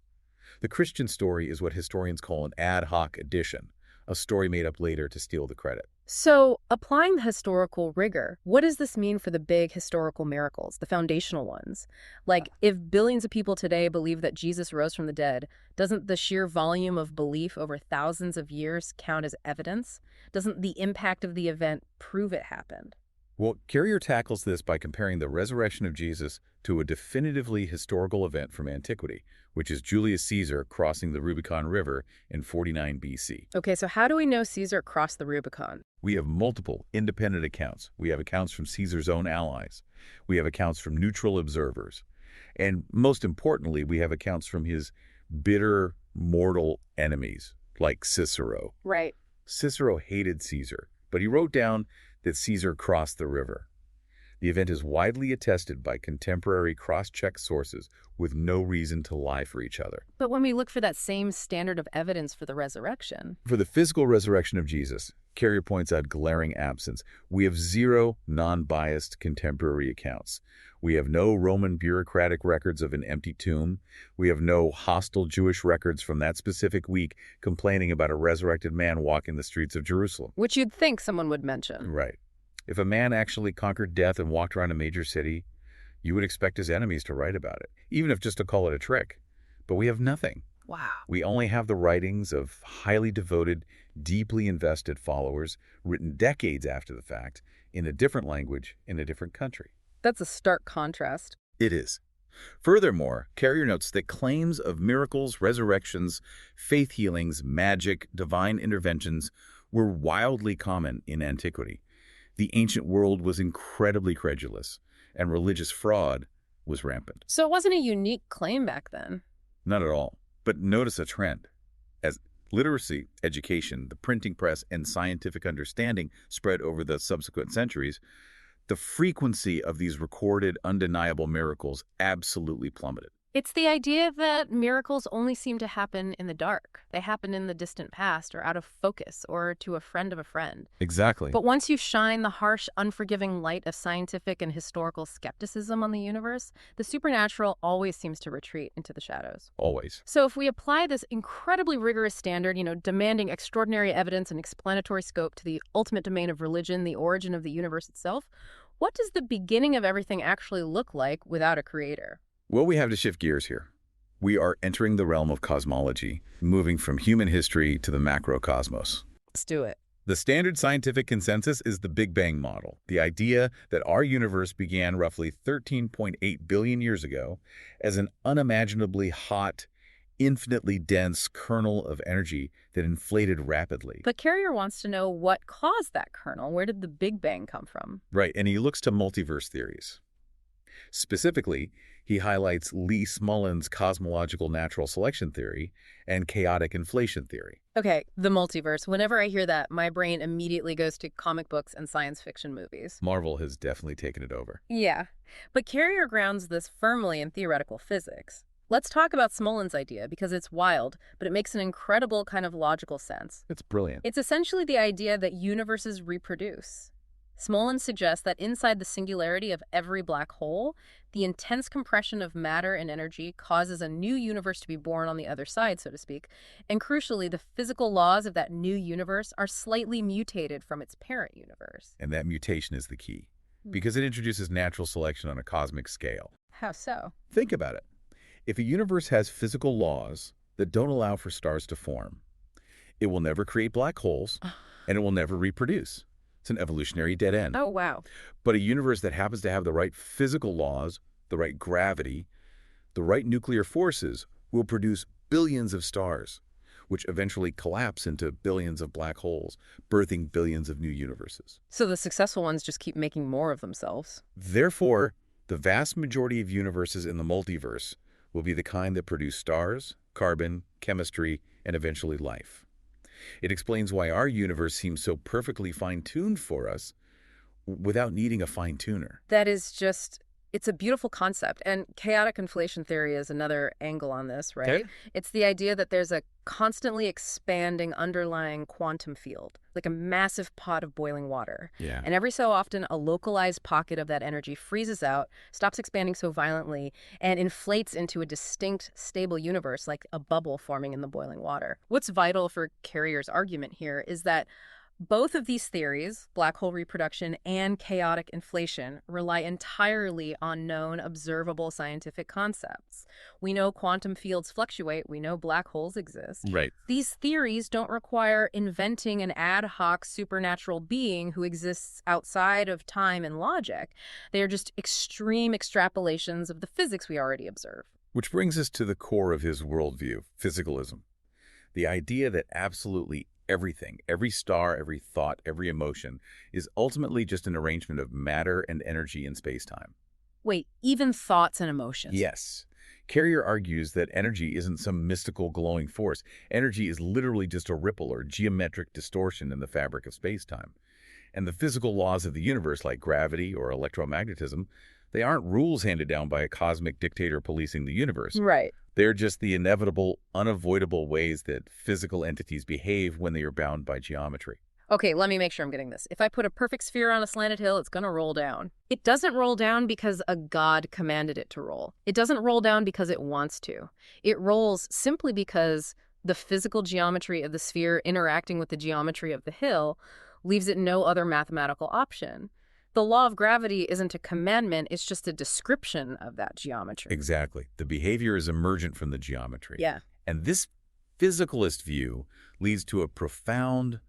Speaker 3: The Christian story is what historians call an ad hoc addition, a story made up later to steal the credit.
Speaker 2: So, applying the historical rigor, what does this mean for the big historical miracles, the foundational ones? Like, if billions of people today believe that Jesus rose from the dead, doesn't the sheer volume of belief over thousands of years count as evidence? Doesn't the impact of the event prove it happened?
Speaker 3: Well, Carrier tackles this by comparing the resurrection of Jesus to a definitively historical event from antiquity, which is Julius Caesar crossing the Rubicon River in 49 BC.
Speaker 2: Okay, so how do we know Caesar crossed the Rubicon?
Speaker 3: We have multiple independent accounts. We have accounts from Caesar's own allies. We have accounts from neutral observers. And most importantly, we have accounts from his bitter, mortal enemies, like Cicero.
Speaker 2: Right.
Speaker 3: Cicero hated Caesar, but he wrote down that Caesar crossed the river. The event is widely attested by contemporary cross-check sources with no reason to lie for each other.
Speaker 2: But when we look for that same standard of evidence for the resurrection...
Speaker 3: For the physical resurrection of Jesus, Carrier points out glaring absence. We have zero non-biased contemporary accounts. We have no Roman bureaucratic records of an empty tomb. We have no hostile Jewish records from that specific week complaining about a resurrected man walking the streets of Jerusalem.
Speaker 2: Which you'd think someone would mention.
Speaker 3: Right. If a man actually conquered death and walked around a major city, you would expect his enemies to write about it, even if just to call it a trick. But we have nothing.
Speaker 2: Wow.
Speaker 3: We only have the writings of highly devoted, deeply invested followers written decades after the fact, in a different language, in a different country.
Speaker 2: That's a stark contrast.
Speaker 3: It is. Furthermore, Carrier notes that claims of miracles, resurrections, faith healings, magic, divine interventions were wildly common in antiquity. The ancient world was incredibly credulous, and religious fraud was rampant.
Speaker 2: So it wasn't a unique claim back then.
Speaker 3: Not at all. But notice a trend. As literacy, education, the printing press, and scientific understanding spread over the subsequent centuries, the frequency of these recorded, undeniable miracles absolutely plummeted.
Speaker 2: It's the idea that miracles only seem to happen in the dark. They happen in the distant past or out of focus or to a friend of a friend.
Speaker 3: Exactly.
Speaker 2: But once you shine the harsh, unforgiving light of scientific and historical skepticism on the universe, the supernatural always seems to retreat into the shadows.
Speaker 3: Always.
Speaker 2: So if we apply this incredibly rigorous standard, demanding extraordinary evidence and explanatory scope to the ultimate domain of religion, the origin of the universe itself, what does the beginning of everything actually look like without a creator?
Speaker 3: Well, we have to shift gears here. We are entering the realm of cosmology, moving from human history to the macrocosmos.
Speaker 2: Let's do it.
Speaker 3: The standard scientific consensus is the Big Bang model, the idea that our universe began roughly 13.8 billion years ago as an unimaginably hot, infinitely dense kernel of energy that inflated rapidly.
Speaker 2: But Carrier wants to know what caused that kernel. Where did the Big Bang come from?
Speaker 3: Right, and he looks to multiverse theories. Specifically, he highlights Lee Smollen's cosmological natural selection theory and chaotic inflation theory.
Speaker 2: Okay, the multiverse. Whenever I hear that, my brain immediately goes to comic books and science fiction movies.
Speaker 3: Marvel has definitely taken it over.
Speaker 2: Yeah, but Carrier grounds this firmly in theoretical physics. Let's talk about Smollen's idea because it's wild, but it makes an incredible kind of logical sense.
Speaker 3: It's brilliant.
Speaker 2: It's essentially the idea that universes reproduce. Smolin suggests that inside the singularity of every black hole, the intense compression of matter and energy causes a new universe to be born on the other side, so to speak. And crucially, the physical laws of that new universe are slightly mutated from its parent universe.
Speaker 3: And that mutation is the key,
Speaker 2: Hmm.
Speaker 3: because it introduces natural selection on a cosmic scale.
Speaker 2: How so?
Speaker 3: Think about it. If a universe has physical laws that don't allow for stars to form, it will never create black holes, and it will never reproduce. It's an evolutionary dead end.
Speaker 2: Oh, wow.
Speaker 3: But a universe that happens to have the right physical laws, the right gravity, the right nuclear forces will produce billions of stars, which eventually collapse into billions of black holes, birthing billions of new universes.
Speaker 2: So the successful ones just keep making more of themselves.
Speaker 3: Therefore, the vast majority of universes in the multiverse will be the kind that produce stars, carbon, chemistry, and eventually life. It explains why our universe seems so perfectly fine-tuned for us without needing a fine-tuner.
Speaker 2: That is just, it's a beautiful concept. And chaotic inflation theory is another angle on this, right?
Speaker 3: Okay.
Speaker 2: It's the idea that there's a constantly expanding underlying quantum field, like a massive pot of boiling water.
Speaker 3: Yeah.
Speaker 2: And every so often, a localized pocket of that energy freezes out, stops expanding so violently, and inflates into a distinct, stable universe, like a bubble forming in the boiling water. What's vital for Carrier's argument here is that both of these theories, black hole reproduction and chaotic inflation, rely entirely on known observable scientific concepts. We know quantum fields fluctuate. We know black holes exist.
Speaker 3: Right.
Speaker 2: These theories don't require inventing an ad hoc supernatural being who exists outside of time and logic. They are just extreme extrapolations of the physics we already observe.
Speaker 3: Which brings us to the core of his worldview, physicalism. The idea that absolutely everything, every star, every thought, every emotion, is ultimately just an arrangement of matter and energy in space-time.
Speaker 2: Wait, even thoughts and emotions?
Speaker 3: Yes. Carrier argues that energy isn't some mystical glowing force. Energy is literally just a ripple or geometric distortion in the fabric of space-time. And the physical laws of the universe, like gravity or electromagnetism, they aren't rules handed down by a cosmic dictator policing the universe.
Speaker 2: Right.
Speaker 3: They're just the inevitable, unavoidable ways that physical entities behave when they are bound by geometry.
Speaker 2: Okay, let me make sure I'm getting this. If I put a perfect sphere on a slanted hill, it's going to roll down. It doesn't roll down because a god commanded it to roll. It doesn't roll down because it wants to. It rolls simply because the physical geometry of the sphere interacting with the geometry of the hill leaves it no other mathematical option. The law of gravity isn't a commandment, it's just a description of that geometry.
Speaker 3: Exactly. The behavior is emergent from the geometry.
Speaker 2: Yeah.
Speaker 3: And this physicalist view leads to a profound,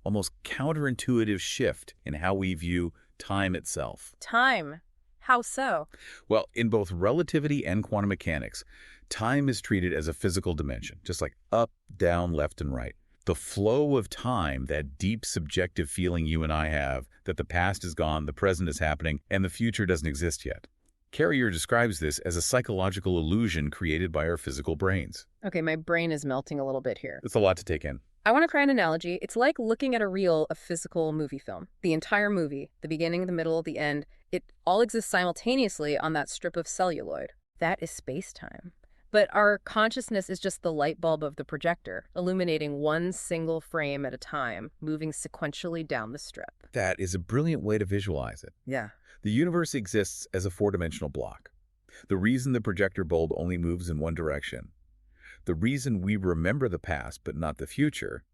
Speaker 3: almost counterintuitive shift in how we view time itself.
Speaker 2: Time. How so?
Speaker 3: Well, in both relativity and quantum mechanics, time is treated as a physical dimension, just like up, down, left, and right. The flow of time, that deep subjective feeling you and I have, that the past is gone, the present is happening, and the future doesn't exist yet. Carrier describes this as a psychological illusion created by our physical brains.
Speaker 2: Okay, my brain is melting a little bit here.
Speaker 3: It's a lot to take in.
Speaker 2: I want to try an analogy. It's like looking at a reel of physical movie film. The entire movie, the beginning, the middle, the end, it all exists simultaneously on that strip of celluloid. That is space-time. But our consciousness is just the light bulb of the projector, illuminating one single frame at a time, moving sequentially down the strip.
Speaker 3: That is a brilliant way to visualize it.
Speaker 2: Yeah.
Speaker 3: The universe exists as a four-dimensional block. The reason the projector bulb only moves in one direction, the reason we remember the past but not the future,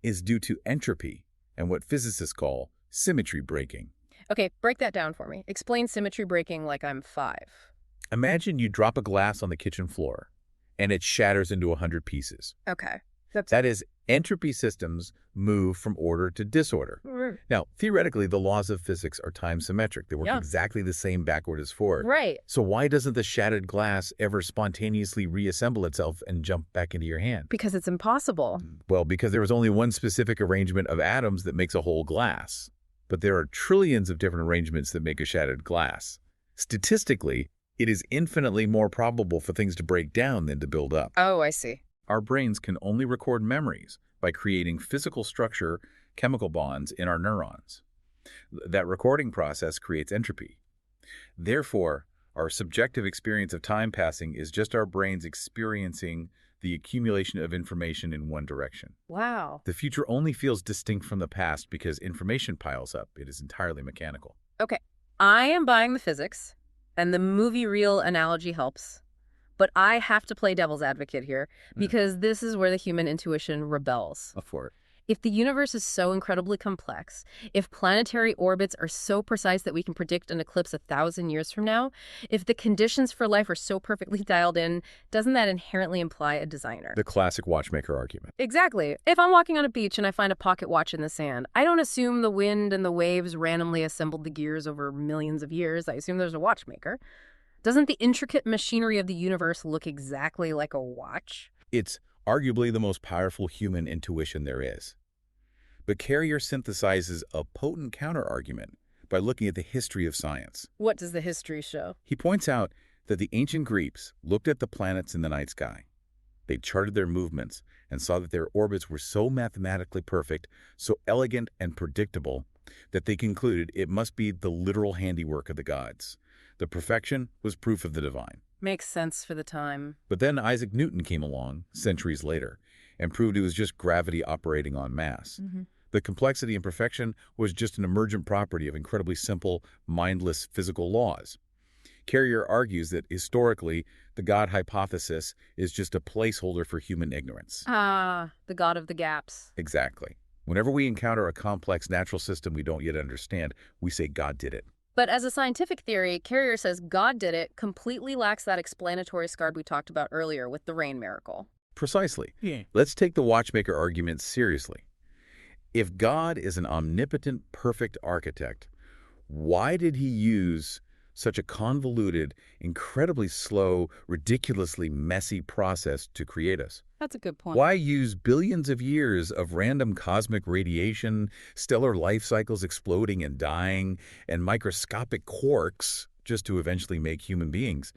Speaker 3: is due to entropy and what physicists call symmetry breaking.
Speaker 2: Okay, break that down for me. Explain symmetry breaking like I'm 5.
Speaker 3: Imagine you drop a glass on the kitchen floor, and it shatters into 100 pieces.
Speaker 2: Okay.
Speaker 3: That is, entropy systems move from order to disorder. Now, theoretically, the laws of physics are time symmetric. They work exactly the same backward as forward.
Speaker 2: Right.
Speaker 3: So why doesn't the shattered glass ever spontaneously reassemble itself and jump back into your hand?
Speaker 2: Because it's impossible.
Speaker 3: Well, because there was only one specific arrangement of atoms that makes a whole glass. But there are trillions of different arrangements that make a shattered glass. Statistically, it is infinitely more probable for things to break down than to build up.
Speaker 2: Oh, I see.
Speaker 3: Our brains can only record memories by creating physical structure, chemical bonds in our neurons. That recording process creates entropy. Therefore, our subjective experience of time passing is just our brains experiencing the accumulation of information in one direction.
Speaker 2: Wow.
Speaker 3: The future only feels distinct from the past because information piles up. It is entirely mechanical.
Speaker 2: Okay, I am buying the physics, and the movie reel analogy helps. But I have to play devil's advocate here, because this is where the human intuition rebels.
Speaker 3: Up for it.
Speaker 2: If the universe is so incredibly complex, if planetary orbits are so precise that we can predict an eclipse 1,000 years from now, if the conditions for life are so perfectly dialed in, doesn't that inherently imply a designer?
Speaker 3: The classic watchmaker argument.
Speaker 2: Exactly. If I'm walking on a beach and I find a pocket watch in the sand, I don't assume the wind and the waves randomly assembled the gears over millions of years. I assume there's a watchmaker. Doesn't the intricate machinery of the universe look exactly like a watch?
Speaker 3: It's arguably the most powerful human intuition there is. But Carrier synthesizes a potent counter-argument by looking at the history of science.
Speaker 2: What does the history show?
Speaker 3: He points out that the ancient Greeks looked at the planets in the night sky. They charted their movements and saw that their orbits were so mathematically perfect, so elegant and predictable, that they concluded it must be the literal handiwork of the gods. The perfection was proof of the divine.
Speaker 2: Makes sense for the time.
Speaker 3: But then Isaac Newton came along, centuries later, and proved it was just gravity operating on mass. The complexity and perfection was just an emergent property of incredibly simple, mindless physical laws. Carrier argues that historically, the God hypothesis is just a placeholder for human ignorance.
Speaker 2: Ah, the God of the gaps.
Speaker 3: Exactly. Whenever we encounter a complex natural system we don't yet understand, we say God did it.
Speaker 2: But as a scientific theory, Carrier says God did it completely lacks that explanatory scarb we talked about earlier with the rain miracle.
Speaker 3: Precisely. Let's take the watchmaker argument seriously. If God is an omnipotent, perfect architect, why did he use such a convoluted, incredibly slow, ridiculously messy process to create us?
Speaker 2: That's a good point.
Speaker 3: Why use billions of years of random cosmic radiation, stellar life cycles exploding and dying, and microscopic quarks just to eventually make human beings?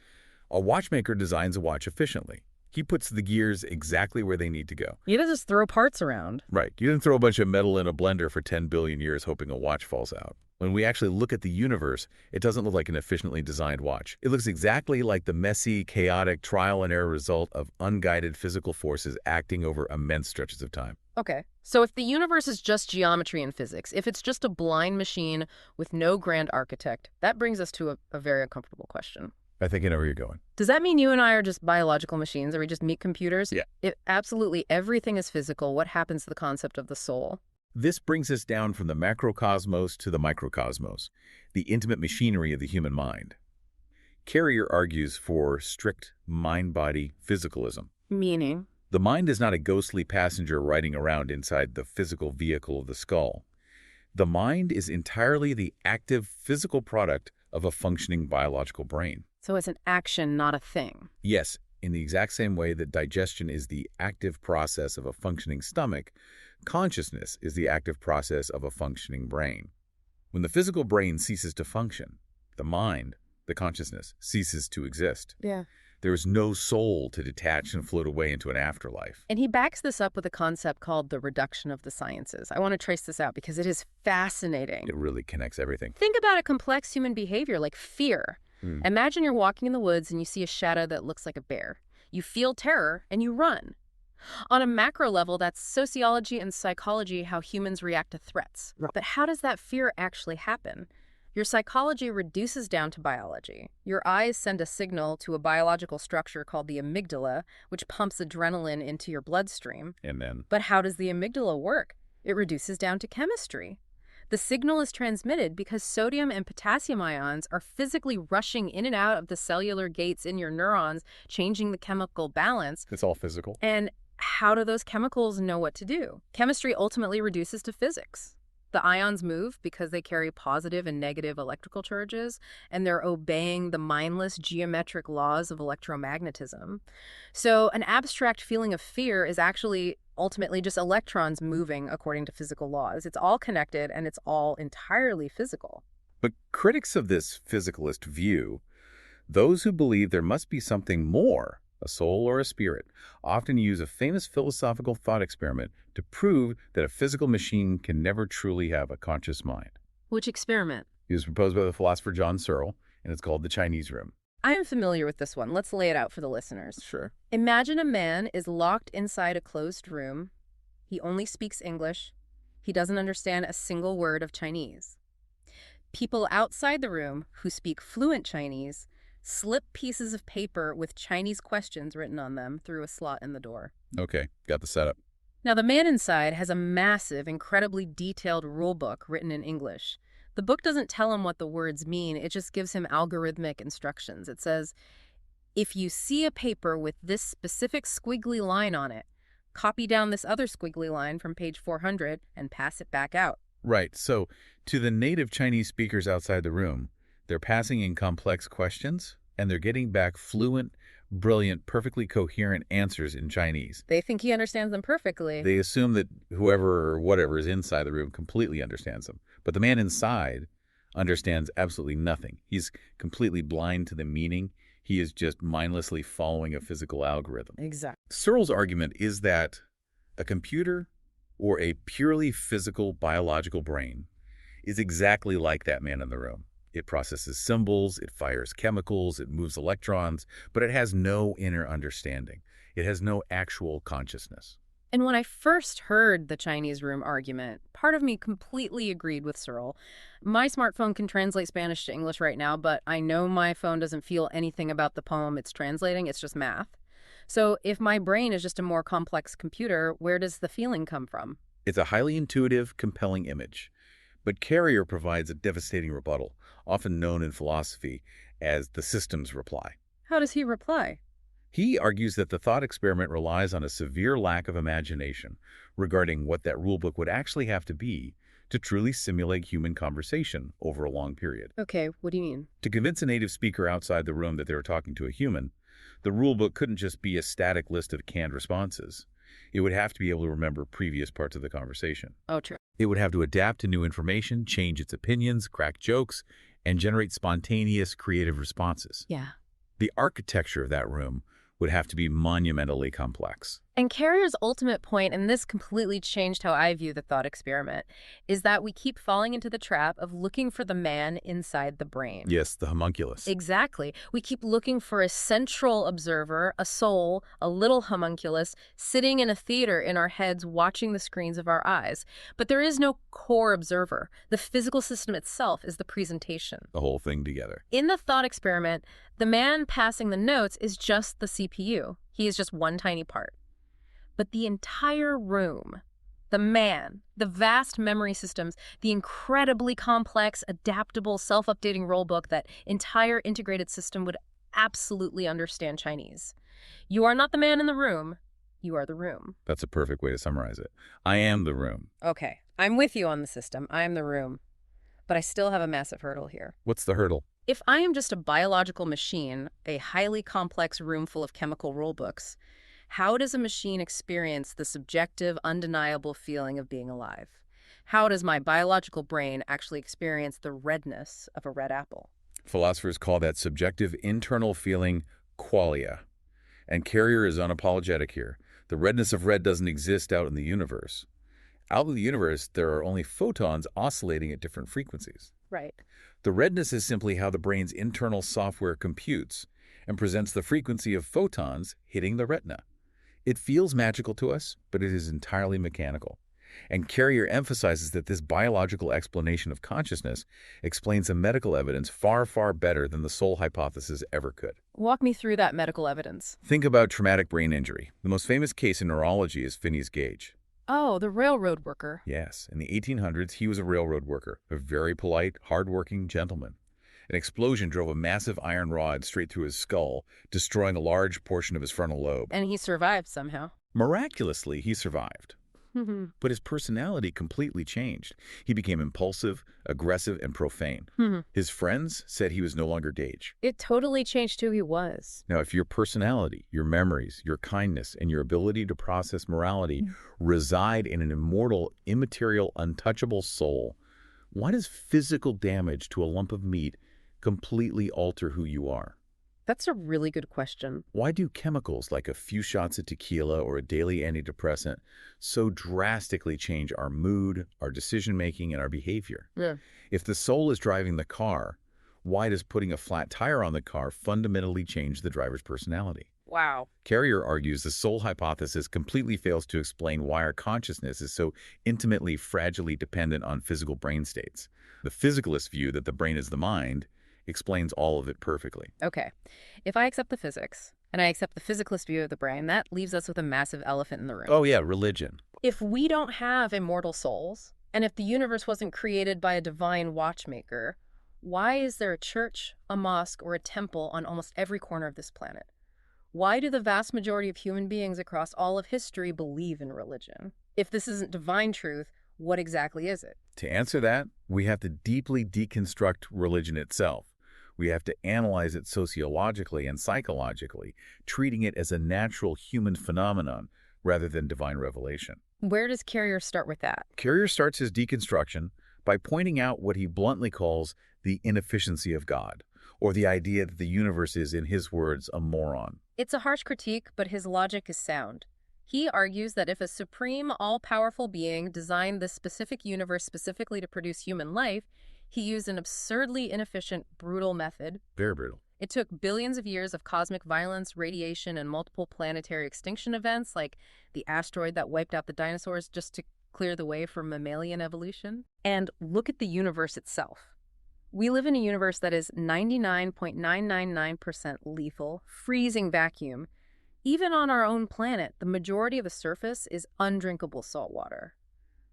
Speaker 3: A watchmaker designs a watch efficiently. He puts the gears exactly where they need to go.
Speaker 2: You don't just throw parts around.
Speaker 3: Right. You didn't throw a bunch of metal in a blender for 10 billion years hoping a watch falls out. When we actually look at the universe, it doesn't look like an efficiently designed watch. It looks exactly like the messy, chaotic, trial and error result of unguided physical forces acting over immense stretches of time.
Speaker 2: Okay. So if the universe is just geometry and physics, if it's just a blind machine with no grand architect, that brings us to a very uncomfortable question.
Speaker 3: I think I know where you're going.
Speaker 2: Does that mean you and I are just biological machines? Are we just meat computers?
Speaker 3: Yeah.
Speaker 2: If absolutely everything is physical, what happens to the concept of the soul?
Speaker 3: This brings us down from the macrocosmos to the microcosmos, the intimate machinery of the human mind. Carrier argues for strict mind-body physicalism.
Speaker 2: Meaning?
Speaker 3: The mind is not a ghostly passenger riding around inside the physical vehicle of the skull. The mind is entirely the active physical product of a functioning biological brain.
Speaker 2: So it's an action, not a thing.
Speaker 3: Yes, in the exact same way that digestion is the active process of a functioning stomach, consciousness is the active process of a functioning brain. When the physical brain ceases to function, the mind, the consciousness, ceases to exist.
Speaker 2: Yeah.
Speaker 3: There is no soul to detach and float away into an afterlife.
Speaker 2: And he backs this up with a concept called the reduction of the sciences. I want to trace this out because it is fascinating.
Speaker 3: It really connects everything.
Speaker 2: Think about a complex human behavior like fear. Imagine you're walking in the woods and you see a shadow that looks like a bear. You feel terror and you run. On a macro level, that's sociology and psychology, how humans react to threats. Right. But how does that fear actually happen? Your psychology reduces down to biology. Your eyes send a signal to a biological structure called the amygdala, which pumps adrenaline into your bloodstream.
Speaker 3: And then?
Speaker 2: But how does the amygdala work? It reduces down to chemistry. The signal is transmitted because sodium and potassium ions are physically rushing in and out of the cellular gates in your neurons, changing the chemical balance.
Speaker 3: It's all physical.
Speaker 2: And how do those chemicals know what to do? Chemistry ultimately reduces to physics. The ions move because they carry positive and negative electrical charges, and they're obeying the mindless geometric laws of electromagnetism. So an abstract feeling of fear is actually ultimately just electrons moving according to physical laws. It's all connected, and it's all entirely physical.
Speaker 3: But critics of this physicalist view, those who believe there must be something more, a soul or a spirit, often use a famous philosophical thought experiment to prove that a physical machine can never truly have a conscious mind.
Speaker 2: Which experiment?
Speaker 3: It was proposed by the philosopher John Searle, and it's called the Chinese room.
Speaker 2: I'm familiar with this one. Let's lay it out for the listeners.
Speaker 3: Sure.
Speaker 2: Imagine a man is locked inside a closed room. He only speaks English. He doesn't understand a single word of Chinese. People outside the room who speak fluent Chinese slip pieces of paper with Chinese questions written on them through a slot in the door.
Speaker 3: Okay, got the setup.
Speaker 2: Now, the man inside has a massive, incredibly detailed rule book written in English. The book doesn't tell him what the words mean. It just gives him algorithmic instructions. It says, if you see a paper with this specific squiggly line on it, copy down this other squiggly line from page 400 and pass it back out.
Speaker 3: Right, so to the native Chinese speakers outside the room, they're passing in complex questions, and they're getting back fluent, brilliant, perfectly coherent answers in Chinese.
Speaker 2: They think he understands them perfectly.
Speaker 3: They assume that whoever or whatever is inside the room completely understands them. But the man inside understands absolutely nothing. He's completely blind to the meaning. He is just mindlessly following a physical algorithm.
Speaker 2: Exactly.
Speaker 3: Searle's argument is that a computer or a purely physical biological brain is exactly like that man in the room. It processes symbols, it fires chemicals, it moves electrons, but it has no inner understanding. It has no actual consciousness.
Speaker 2: And when I first heard the Chinese room argument, part of me completely agreed with Searle. My smartphone can translate Spanish to English right now, but I know my phone doesn't feel anything about the poem it's translating. It's just math. So if my brain is just a more complex computer, where does the feeling come from?
Speaker 3: It's a highly intuitive, compelling image. But Carrier provides a devastating rebuttal, often known in philosophy as the systems reply.
Speaker 2: How does he reply?
Speaker 3: He argues that the thought experiment relies on a severe lack of imagination regarding what that rulebook would actually have to be to truly simulate human conversation over a long period.
Speaker 2: Okay, what do you mean?
Speaker 3: To convince a native speaker outside the room that they were talking to a human, the rulebook couldn't just be a static list of canned responses. It would have to be able to remember previous parts of the conversation.
Speaker 2: Oh, true.
Speaker 3: It would have to adapt to new information, change its opinions, crack jokes, and generate spontaneous, creative responses.
Speaker 2: Yeah.
Speaker 3: The architecture of that room would have to be monumentally complex.
Speaker 2: And Carrier's ultimate point, and this completely changed how I view the thought experiment, is that we keep falling into the trap of looking for the man inside the brain.
Speaker 3: Yes, the homunculus.
Speaker 2: Exactly. We keep looking for a central observer, a soul, a little homunculus, sitting in a theater in our heads watching the screens of our eyes. But there is no core observer. The physical system itself is the presentation.
Speaker 3: The whole thing together.
Speaker 2: In the thought experiment, the man passing the notes is just the CPU. He is just one tiny part. But the entire room, the man, the vast memory systems, the incredibly complex, adaptable, self-updating rulebook, that entire integrated system would absolutely understand Chinese. You are not the man in the room. You are the room.
Speaker 3: That's a perfect way to summarize it. I am the room.
Speaker 2: Okay, I'm with you on the system. I am the room. But I still have a massive hurdle here.
Speaker 3: What's the hurdle?
Speaker 2: If I am just a biological machine, a highly complex room full of chemical rulebooks, how does a machine experience the subjective, undeniable feeling of being alive? How does my biological brain actually experience the redness of a red apple?
Speaker 3: Philosophers call that subjective internal feeling qualia. And Carrier is unapologetic here. The redness of red doesn't exist out in the universe. Out in the universe, there are only photons oscillating at different frequencies.
Speaker 2: Right.
Speaker 3: The redness is simply how the brain's internal software computes and presents the frequency of photons hitting the retina. It feels magical to us, but it is entirely mechanical. And Carrier emphasizes that this biological explanation of consciousness explains the medical evidence far, far better than the soul hypothesis ever could.
Speaker 2: Walk me through that medical evidence.
Speaker 3: Think about traumatic brain injury. The most famous case in neurology is Phineas Gage.
Speaker 2: Oh, the railroad worker.
Speaker 3: Yes, in the 1800s, he was a railroad worker, a very polite, hard-working gentleman. An explosion drove a massive iron rod straight through his skull, destroying a large portion of his frontal lobe.
Speaker 2: And he survived somehow.
Speaker 3: Miraculously, he survived. But his personality completely changed. He became impulsive, aggressive, and profane. His friends said he was no longer Gage.
Speaker 2: It totally changed who he was.
Speaker 3: Now, if your personality, your memories, your kindness, and your ability to process morality reside in an immortal, immaterial, untouchable soul, why does physical damage to a lump of meat completely alter who you are?
Speaker 2: That's a really good question.
Speaker 3: Why do chemicals like a few shots of tequila or a daily antidepressant so drastically change our mood, our decision-making, and our behavior?
Speaker 2: Yeah.
Speaker 3: If the soul is driving the car, Why does putting a flat tire on the car fundamentally change the driver's personality?
Speaker 2: Wow.
Speaker 3: Carrier argues the soul hypothesis completely fails to explain why our consciousness is so intimately, fragilely dependent on physical brain states. The physicalist view that the brain is the mind explains all of it perfectly.
Speaker 2: Okay. If I accept the physics, and I accept the physicalist view of the brain, that leaves us with a massive elephant in the room.
Speaker 3: Oh yeah, religion.
Speaker 2: If we don't have immortal souls, and if the universe wasn't created by a divine watchmaker, why is there a church, a mosque, or a temple on almost every corner of this planet? Why do the vast majority of human beings across all of history believe in religion? If this isn't divine truth, what exactly is it?
Speaker 3: To answer that, we have to deeply deconstruct religion itself. We have to analyze it sociologically and psychologically, treating it as a natural human phenomenon rather than divine revelation.
Speaker 2: Where does Carrier start with that?
Speaker 3: Carrier starts his deconstruction by pointing out what he bluntly calls the inefficiency of God, or the idea that the universe is, in his words, a moron.
Speaker 2: It's a harsh critique, but his logic is sound. He argues that if a supreme, all-powerful being designed this specific universe specifically to produce human life, he used an absurdly inefficient, brutal method.
Speaker 3: Very brutal.
Speaker 2: It took billions of years of cosmic violence, radiation, and multiple planetary extinction events, like the asteroid that wiped out the dinosaurs, just to clear the way for mammalian evolution. And look at the universe itself. We live in a universe that is 99.999% lethal, freezing vacuum. Even on our own planet, the majority of the surface is undrinkable salt water.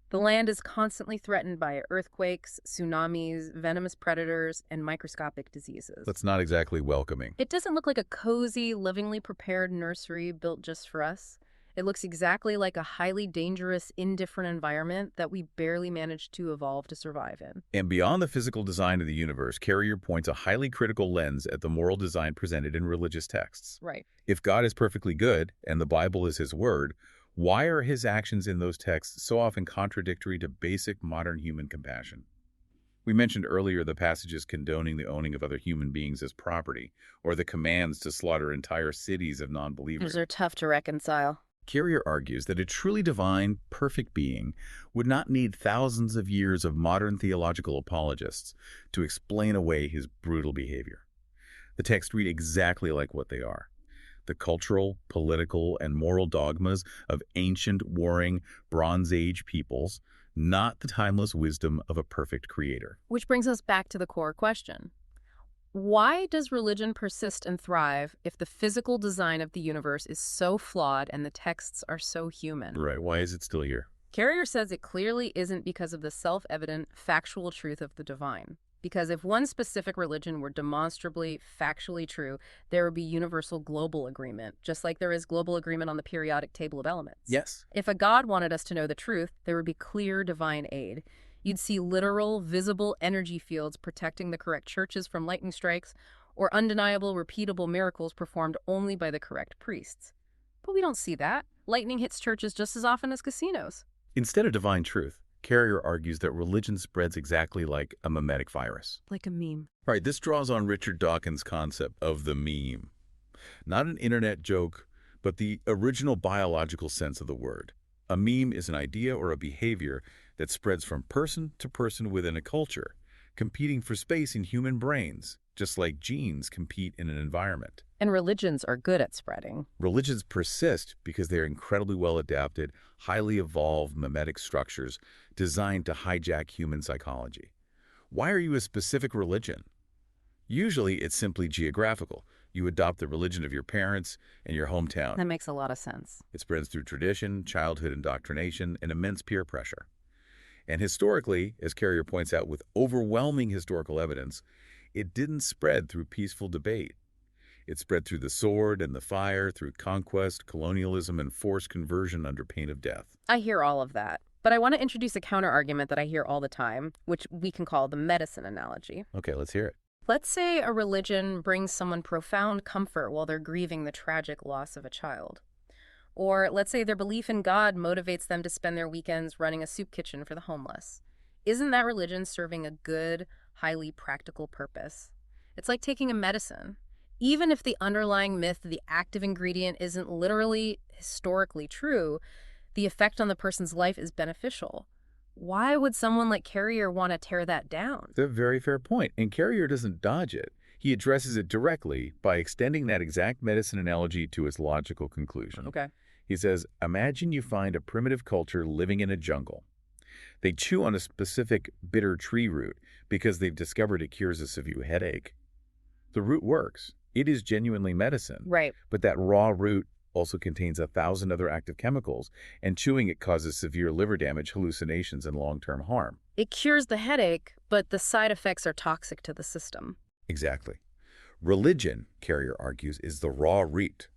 Speaker 2: The land is constantly threatened by earthquakes, tsunamis, venomous predators, and microscopic diseases.
Speaker 3: That's not exactly welcoming.
Speaker 2: It doesn't look like a cozy, lovingly prepared nursery built just for us. It looks exactly like a highly dangerous, indifferent environment that we barely managed to evolve to survive in.
Speaker 3: And beyond the physical design of the universe, Carrier points a highly critical lens at the moral design presented in religious texts.
Speaker 2: Right.
Speaker 3: If God is perfectly good, and the Bible is his word, why are his actions in those texts so often contradictory to basic modern human compassion? We mentioned earlier the passages condoning the owning of other human beings as property, or the commands to slaughter entire cities of non-believers.
Speaker 2: Those are tough to reconcile.
Speaker 3: Carrier argues that a truly divine, perfect being would not need thousands of years of modern theological apologists to explain away his brutal behavior. The texts read exactly like what they are: the cultural, political, and moral dogmas of ancient, warring, Bronze Age peoples, not the timeless wisdom of a perfect creator.
Speaker 2: Which brings us back to the core question. Why does religion persist and thrive if the physical design of the universe is so flawed and the texts are so human?
Speaker 3: Right, why is it still here?
Speaker 2: Carrier says it clearly isn't because of the self-evident, factual truth of the divine. Because if one specific religion were demonstrably, factually true, there would be universal global agreement, just like there is global agreement on the periodic table of elements.
Speaker 3: Yes.
Speaker 2: If a god wanted us to know the truth, there would be clear divine aid. You'd see literal, visible energy fields protecting the correct churches from lightning strikes, or undeniable, repeatable miracles performed only by the correct priests. But we don't see that. Lightning hits churches just as often as casinos.
Speaker 3: Instead of divine truth, Carrier argues that religion spreads exactly like a mimetic virus.
Speaker 2: Like a meme.
Speaker 3: Right, this draws on Richard Dawkins' concept of the meme. Not an internet joke, but the original biological sense of the word. A meme is an idea or a behavior that spreads from person to person within a culture, competing for space in human brains, just like genes compete in an environment.
Speaker 2: And religions are good at spreading.
Speaker 3: Religions persist because they are incredibly well-adapted, highly evolved mimetic structures designed to hijack human psychology. Why are you a specific religion? Usually, it's simply geographical. You adopt the religion of your parents and your hometown.
Speaker 2: That makes a lot of sense.
Speaker 3: It spreads through tradition, childhood indoctrination, and immense peer pressure. And historically, as Carrier points out with overwhelming historical evidence, it didn't spread through peaceful debate. It spread through the sword and the fire, through conquest, colonialism, and forced conversion under pain of death.
Speaker 2: I hear all of that. But I want to introduce a counter-argument that I hear all the time, which we can call the medicine analogy.
Speaker 3: Okay, let's hear it.
Speaker 2: Let's say a religion brings someone profound comfort while they're grieving the tragic loss of a child. Or let's say their belief in God motivates them to spend their weekends running a soup kitchen for the homeless. Isn't that religion serving a good, highly practical purpose? It's like taking a medicine. Even if the underlying myth, the active ingredient, isn't literally historically true, the effect on the person's life is beneficial. Why would someone like Carrier want to tear that down?
Speaker 3: It's a very fair point, and Carrier doesn't dodge it. He addresses it directly by extending that exact medicine analogy to its logical conclusion.
Speaker 2: Okay.
Speaker 3: He says, imagine you find a primitive culture living in a jungle. They chew on a specific bitter tree root because they've discovered it cures a severe headache. The root works. It is genuinely medicine.
Speaker 2: Right.
Speaker 3: But that raw root also contains 1,000 other active chemicals, and chewing it causes severe liver damage, hallucinations, and long-term harm.
Speaker 2: It cures the headache, but the side effects are toxic to the system.
Speaker 3: Exactly. Religion, Carrier argues, is the raw root.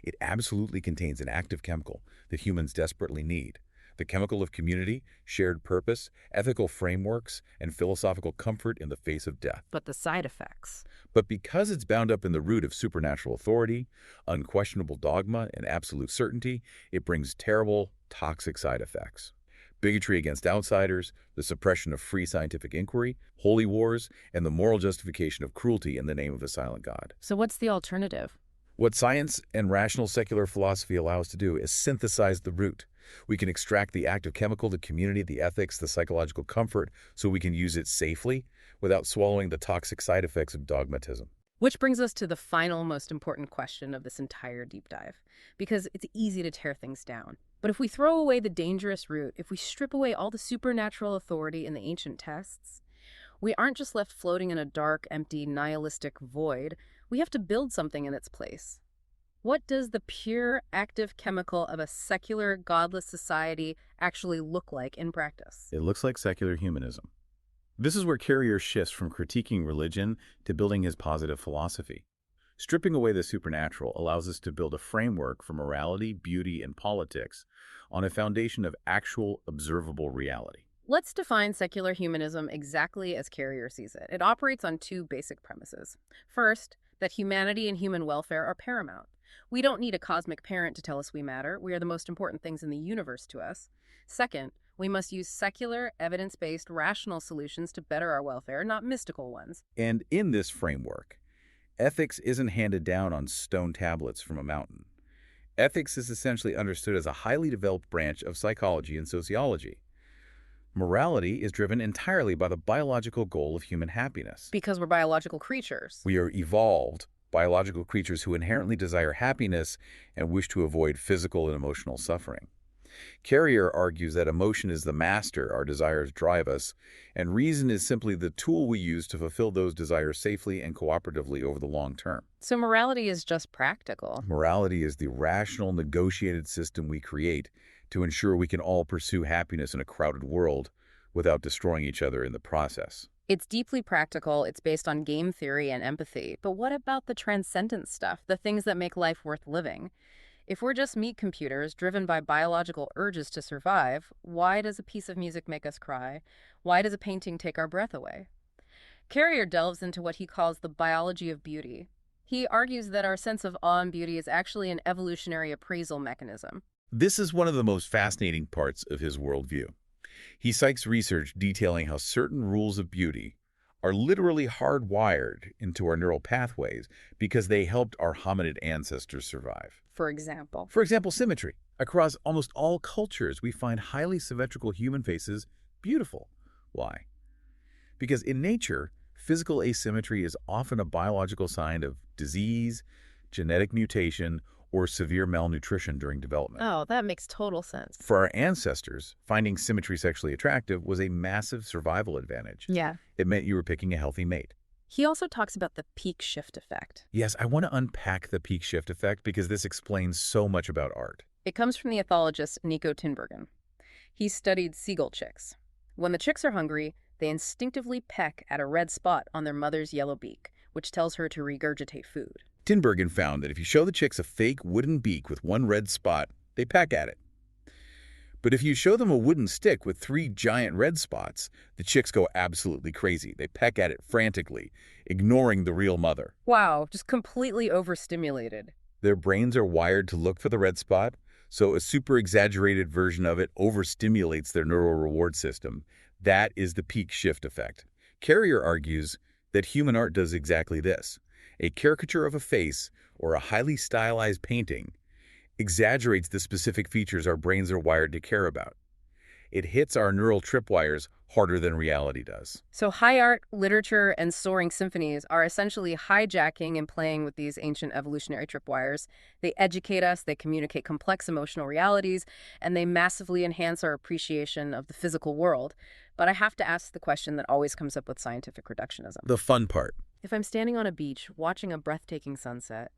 Speaker 3: It absolutely contains an active chemical that humans desperately need. The chemical of community, shared purpose, ethical frameworks, and philosophical comfort in the face of death.
Speaker 2: But the side effects.
Speaker 3: But because it's bound up in the root of supernatural authority, unquestionable dogma, and absolute certainty, it brings terrible, toxic side effects. Bigotry against outsiders, the suppression of free scientific inquiry, holy wars, and the moral justification of cruelty in the name of a silent God.
Speaker 2: So what's the alternative?
Speaker 3: What science and rational secular philosophy allow us to do is synthesize the root. We can extract the active chemical, the community, the ethics, the psychological comfort, so we can use it safely without swallowing the toxic side effects of dogmatism.
Speaker 2: Which brings us to the final, most important question of this entire deep dive, because it's easy to tear things down. But if we throw away the dangerous root, if we strip away all the supernatural authority in the ancient texts, we aren't just left floating in a dark, empty, nihilistic void. We have to build something in its place. What does the pure, active chemical of a secular, godless society actually look like in practice?
Speaker 3: It looks like secular humanism. This is where Carrier shifts from critiquing religion to building his positive philosophy. Stripping away the supernatural allows us to build a framework for morality, beauty, and politics on a foundation of actual, observable reality.
Speaker 2: Let's define secular humanism exactly as Carrier sees it. It operates on two basic premises. First, that humanity and human welfare are paramount. We don't need a cosmic parent to tell us we matter. We are the most important things in the universe to us. Second, we must use secular, evidence-based, rational solutions to better our welfare, not mystical ones.
Speaker 3: And in this framework, ethics isn't handed down on stone tablets from a mountain. Ethics is essentially understood as a highly developed branch of psychology and sociology. Morality is driven entirely by the biological goal of human happiness.
Speaker 2: Because we're biological creatures.
Speaker 3: We are evolved biological creatures who inherently desire happiness and wish to avoid physical and emotional suffering. Carrier argues that emotion is the master our desires drive us, and reason is simply the tool we use to fulfill those desires safely and cooperatively over the long term.
Speaker 2: So morality is just practical.
Speaker 3: Morality is the rational, negotiated system we create to ensure we can all pursue happiness in a crowded world without destroying each other in the process.
Speaker 2: It's deeply practical, it's based on game theory and empathy. But what about the transcendent stuff, the things that make life worth living? If we're just meat computers driven by biological urges to survive, why does a piece of music make us cry? Why does a painting take our breath away? Carrier delves into what he calls the biology of beauty. He argues that our sense of awe and beauty is actually an evolutionary appraisal mechanism.
Speaker 3: This is one of the most fascinating parts of his worldview. He cites research detailing how certain rules of beauty are literally hardwired into our neural pathways because they helped our hominid ancestors survive.
Speaker 2: For example,
Speaker 3: Symmetry. Across almost all cultures, we find highly symmetrical human faces beautiful. Why? Because in nature, physical asymmetry is often a biological sign of disease, genetic mutation, or severe malnutrition during development.
Speaker 2: Oh, that makes total sense.
Speaker 3: For our ancestors, finding symmetry sexually attractive was a massive survival advantage.
Speaker 2: Yeah.
Speaker 3: It meant you were picking a healthy mate.
Speaker 2: He also talks about the peak shift effect.
Speaker 3: Yes, I want to unpack the peak shift effect because this explains so much about art.
Speaker 2: It comes from the ethologist Nico Tinbergen. He studied seagull chicks. When the chicks are hungry, they instinctively peck at a red spot on their mother's yellow beak, which tells her to regurgitate food.
Speaker 3: Tinbergen found that if you show the chicks a fake wooden beak with one red spot, they peck at it. But if you show them a wooden stick with 3 giant red spots, the chicks go absolutely crazy. They peck at it frantically, ignoring the real mother.
Speaker 2: Wow, just completely overstimulated.
Speaker 3: Their brains are wired to look for the red spot, so a super exaggerated version of it overstimulates their neural reward system. That is the peak shift effect. Carrier argues that human art does exactly this. A caricature of a face or a highly stylized painting exaggerates the specific features our brains are wired to care about. It hits our neural tripwires harder than reality does.
Speaker 2: So high art, literature, and soaring symphonies are essentially hijacking and playing with these ancient evolutionary tripwires. They educate us, they communicate complex emotional realities, and they massively enhance our appreciation of the physical world. But I have to ask the question that always comes up with scientific reductionism.
Speaker 3: The fun part.
Speaker 2: If I'm standing on a beach watching a breathtaking sunset,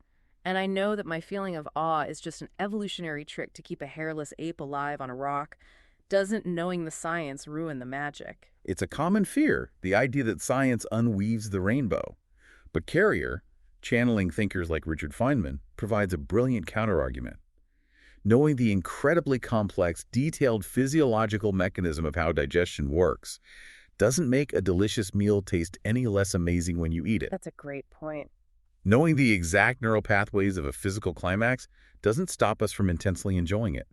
Speaker 2: and I know that my feeling of awe is just an evolutionary trick to keep a hairless ape alive on a rock, doesn't knowing the science ruin the magic?
Speaker 3: It's a common fear, the idea that science unweaves the rainbow. But Carrier, channeling thinkers like Richard Feynman, provides a brilliant counterargument. Knowing the incredibly complex, detailed physiological mechanism of how digestion works doesn't make a delicious meal taste any less amazing when you eat it.
Speaker 2: That's a great point.
Speaker 3: Knowing the exact neural pathways of a physical climax doesn't stop us from intensely enjoying it.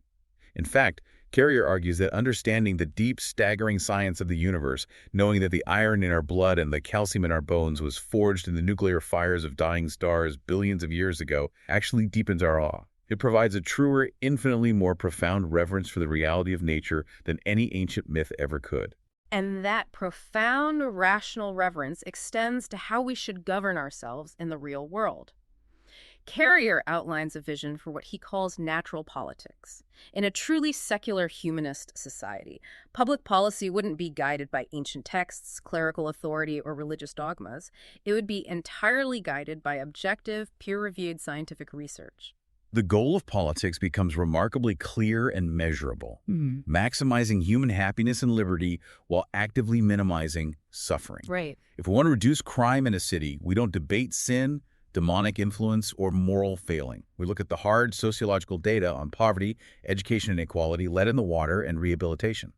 Speaker 3: In fact, Carrier argues that understanding the deep, staggering science of the universe, knowing that the iron in our blood and the calcium in our bones was forged in the nuclear fires of dying stars billions of years ago, actually deepens our awe. It provides a truer, infinitely more profound reverence for the reality of nature than any ancient myth ever could.
Speaker 2: And that profound rational reverence extends to how we should govern ourselves in the real world. Carrier outlines a vision for what he calls natural politics. In a truly secular humanist society, public policy wouldn't be guided by ancient texts, clerical authority, or religious dogmas. It would be entirely guided by objective, peer-reviewed scientific research.
Speaker 3: The goal of politics becomes remarkably clear and measurable, maximizing human happiness and liberty while actively minimizing suffering.
Speaker 2: Right.
Speaker 3: If we want to reduce crime in a city, we don't debate sin, demonic influence, or moral failing. We look at the hard sociological data on poverty, education inequality, lead in the water, and rehabilitation.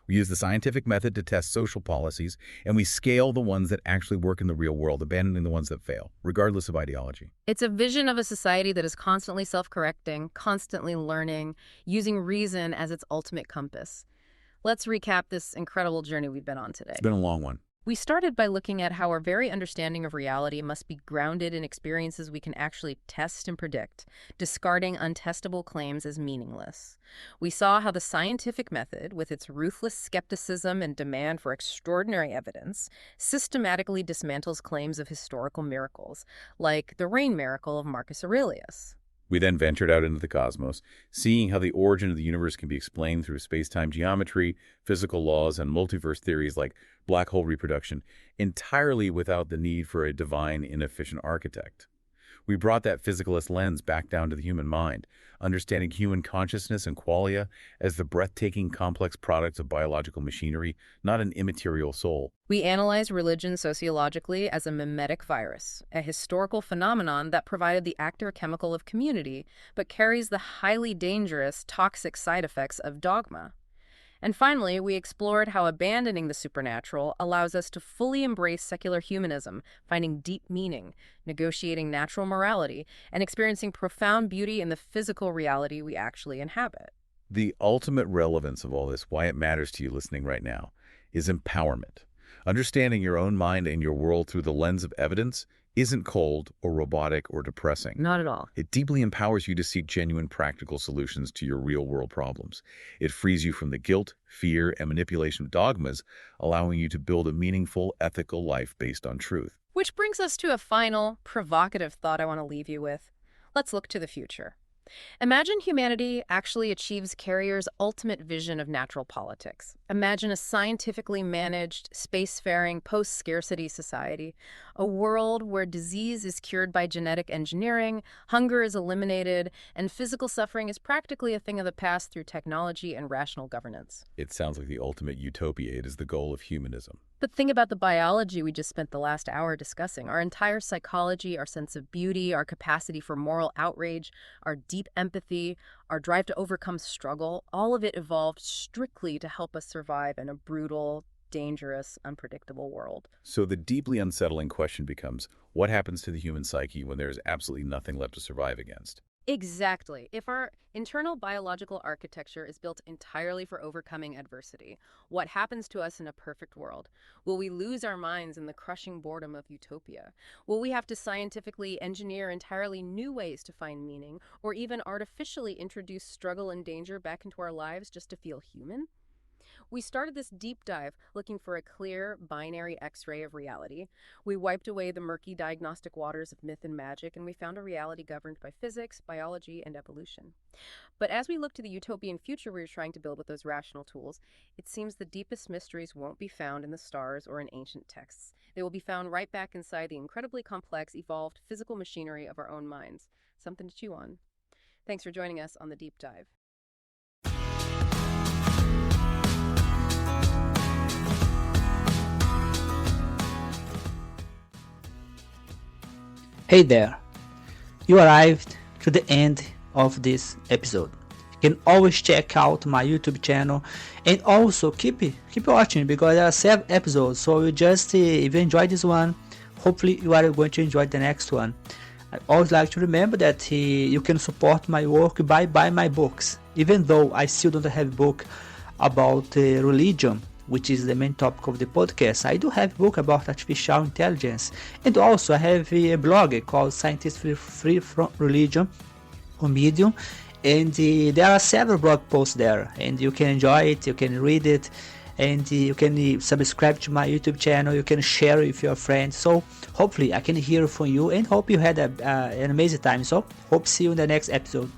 Speaker 3: We use the scientific method to test social policies, and we scale the ones that actually work in the real world, abandoning the ones that fail, regardless of ideology.
Speaker 2: It's a vision of a society that is constantly self-correcting, constantly learning, using reason as its ultimate compass. Let's recap this incredible journey we've been on today.
Speaker 3: It's been a long one.
Speaker 2: We started by looking at how our very understanding of reality must be grounded in experiences we can actually test and predict, discarding untestable claims as meaningless. We saw how the scientific method, with its ruthless skepticism and demand for extraordinary evidence, systematically dismantles claims of historical miracles, like the rain miracle of Marcus Aurelius.
Speaker 3: We then ventured out into the cosmos, seeing how the origin of the universe can be explained through space-time geometry, physical laws, and multiverse theories like black hole reproduction, entirely without the need for a divine, inefficient architect. We brought that physicalist lens back down to the human mind, understanding human consciousness and qualia as the breathtaking, complex products of biological machinery, not an immaterial soul.
Speaker 2: We analyze religion sociologically as a mimetic virus, a historical phenomenon that provided the active chemical of community, but carries the highly dangerous, toxic side effects of dogma. And finally, we explored how abandoning the supernatural allows us to fully embrace secular humanism, finding deep meaning, negotiating natural morality, and experiencing profound beauty in the physical reality we actually inhabit.
Speaker 3: The ultimate relevance of all this, why it matters to you listening right now, is empowerment. Understanding your own mind and your world through the lens of evidence isn't cold or robotic or depressing.
Speaker 2: Not at all.
Speaker 3: It deeply empowers you to seek genuine practical solutions to your real-world problems. It frees you from the guilt, fear, and manipulation of dogmas, allowing you to build a meaningful, ethical life based on truth.
Speaker 2: Which brings us to a final, provocative thought I want to leave you with. Let's look to the future. Imagine humanity actually achieves Carrier's ultimate vision of natural politics. Imagine a scientifically managed, spacefaring, post-scarcity society, a world where disease is cured by genetic engineering, hunger is eliminated, and physical suffering is practically a thing of the past through technology and rational governance.
Speaker 3: It sounds like the ultimate utopia. It is the goal of humanism.
Speaker 2: But think about the biology we just spent the last hour discussing. Our entire psychology, our sense of beauty, our capacity for moral outrage, our deep empathy, our drive to overcome struggle, all of it evolved strictly to help us survive in a brutal, dangerous, unpredictable world.
Speaker 3: So the deeply unsettling question becomes, what happens to the human psyche when there is absolutely nothing left to survive against?
Speaker 2: Exactly. If our internal biological architecture is built entirely for overcoming adversity, what happens to us in a perfect world? Will we lose our minds in the crushing boredom of utopia? Will we have to scientifically engineer entirely new ways to find meaning, or even artificially introduce struggle and danger back into our lives just to feel human? We started this deep dive looking for a clear, binary X-ray of reality. We wiped away the murky diagnostic waters of myth and magic, and we found a reality governed by physics, biology, and evolution. But as we look to the utopian future we are trying to build with those rational tools, it seems the deepest mysteries won't be found in the stars or in ancient texts. They will be found right back inside the incredibly complex, evolved physical machinery of our own minds. Something to chew on. Thanks for joining us on the deep dive.
Speaker 1: Hey there, you arrived to the end of this episode. You can always check out my YouTube channel and also keep watching because there are 7 episodes. So you just if you enjoyed this one, hopefully you are going to enjoy the next one. I always like to remember that you can support my work by buying my books. Even though I still don't have a book about religion, which is the main topic of the podcast, I do have a book about artificial intelligence, and also I have a blog called Scientists Free From Religion on Medium, and there are several blog posts there, and you can enjoy it, you can read it, and you can subscribe to my YouTube channel, you can share it with your friends. So hopefully I can hear from you and hope you had an amazing time. So hope to see you in the next episode.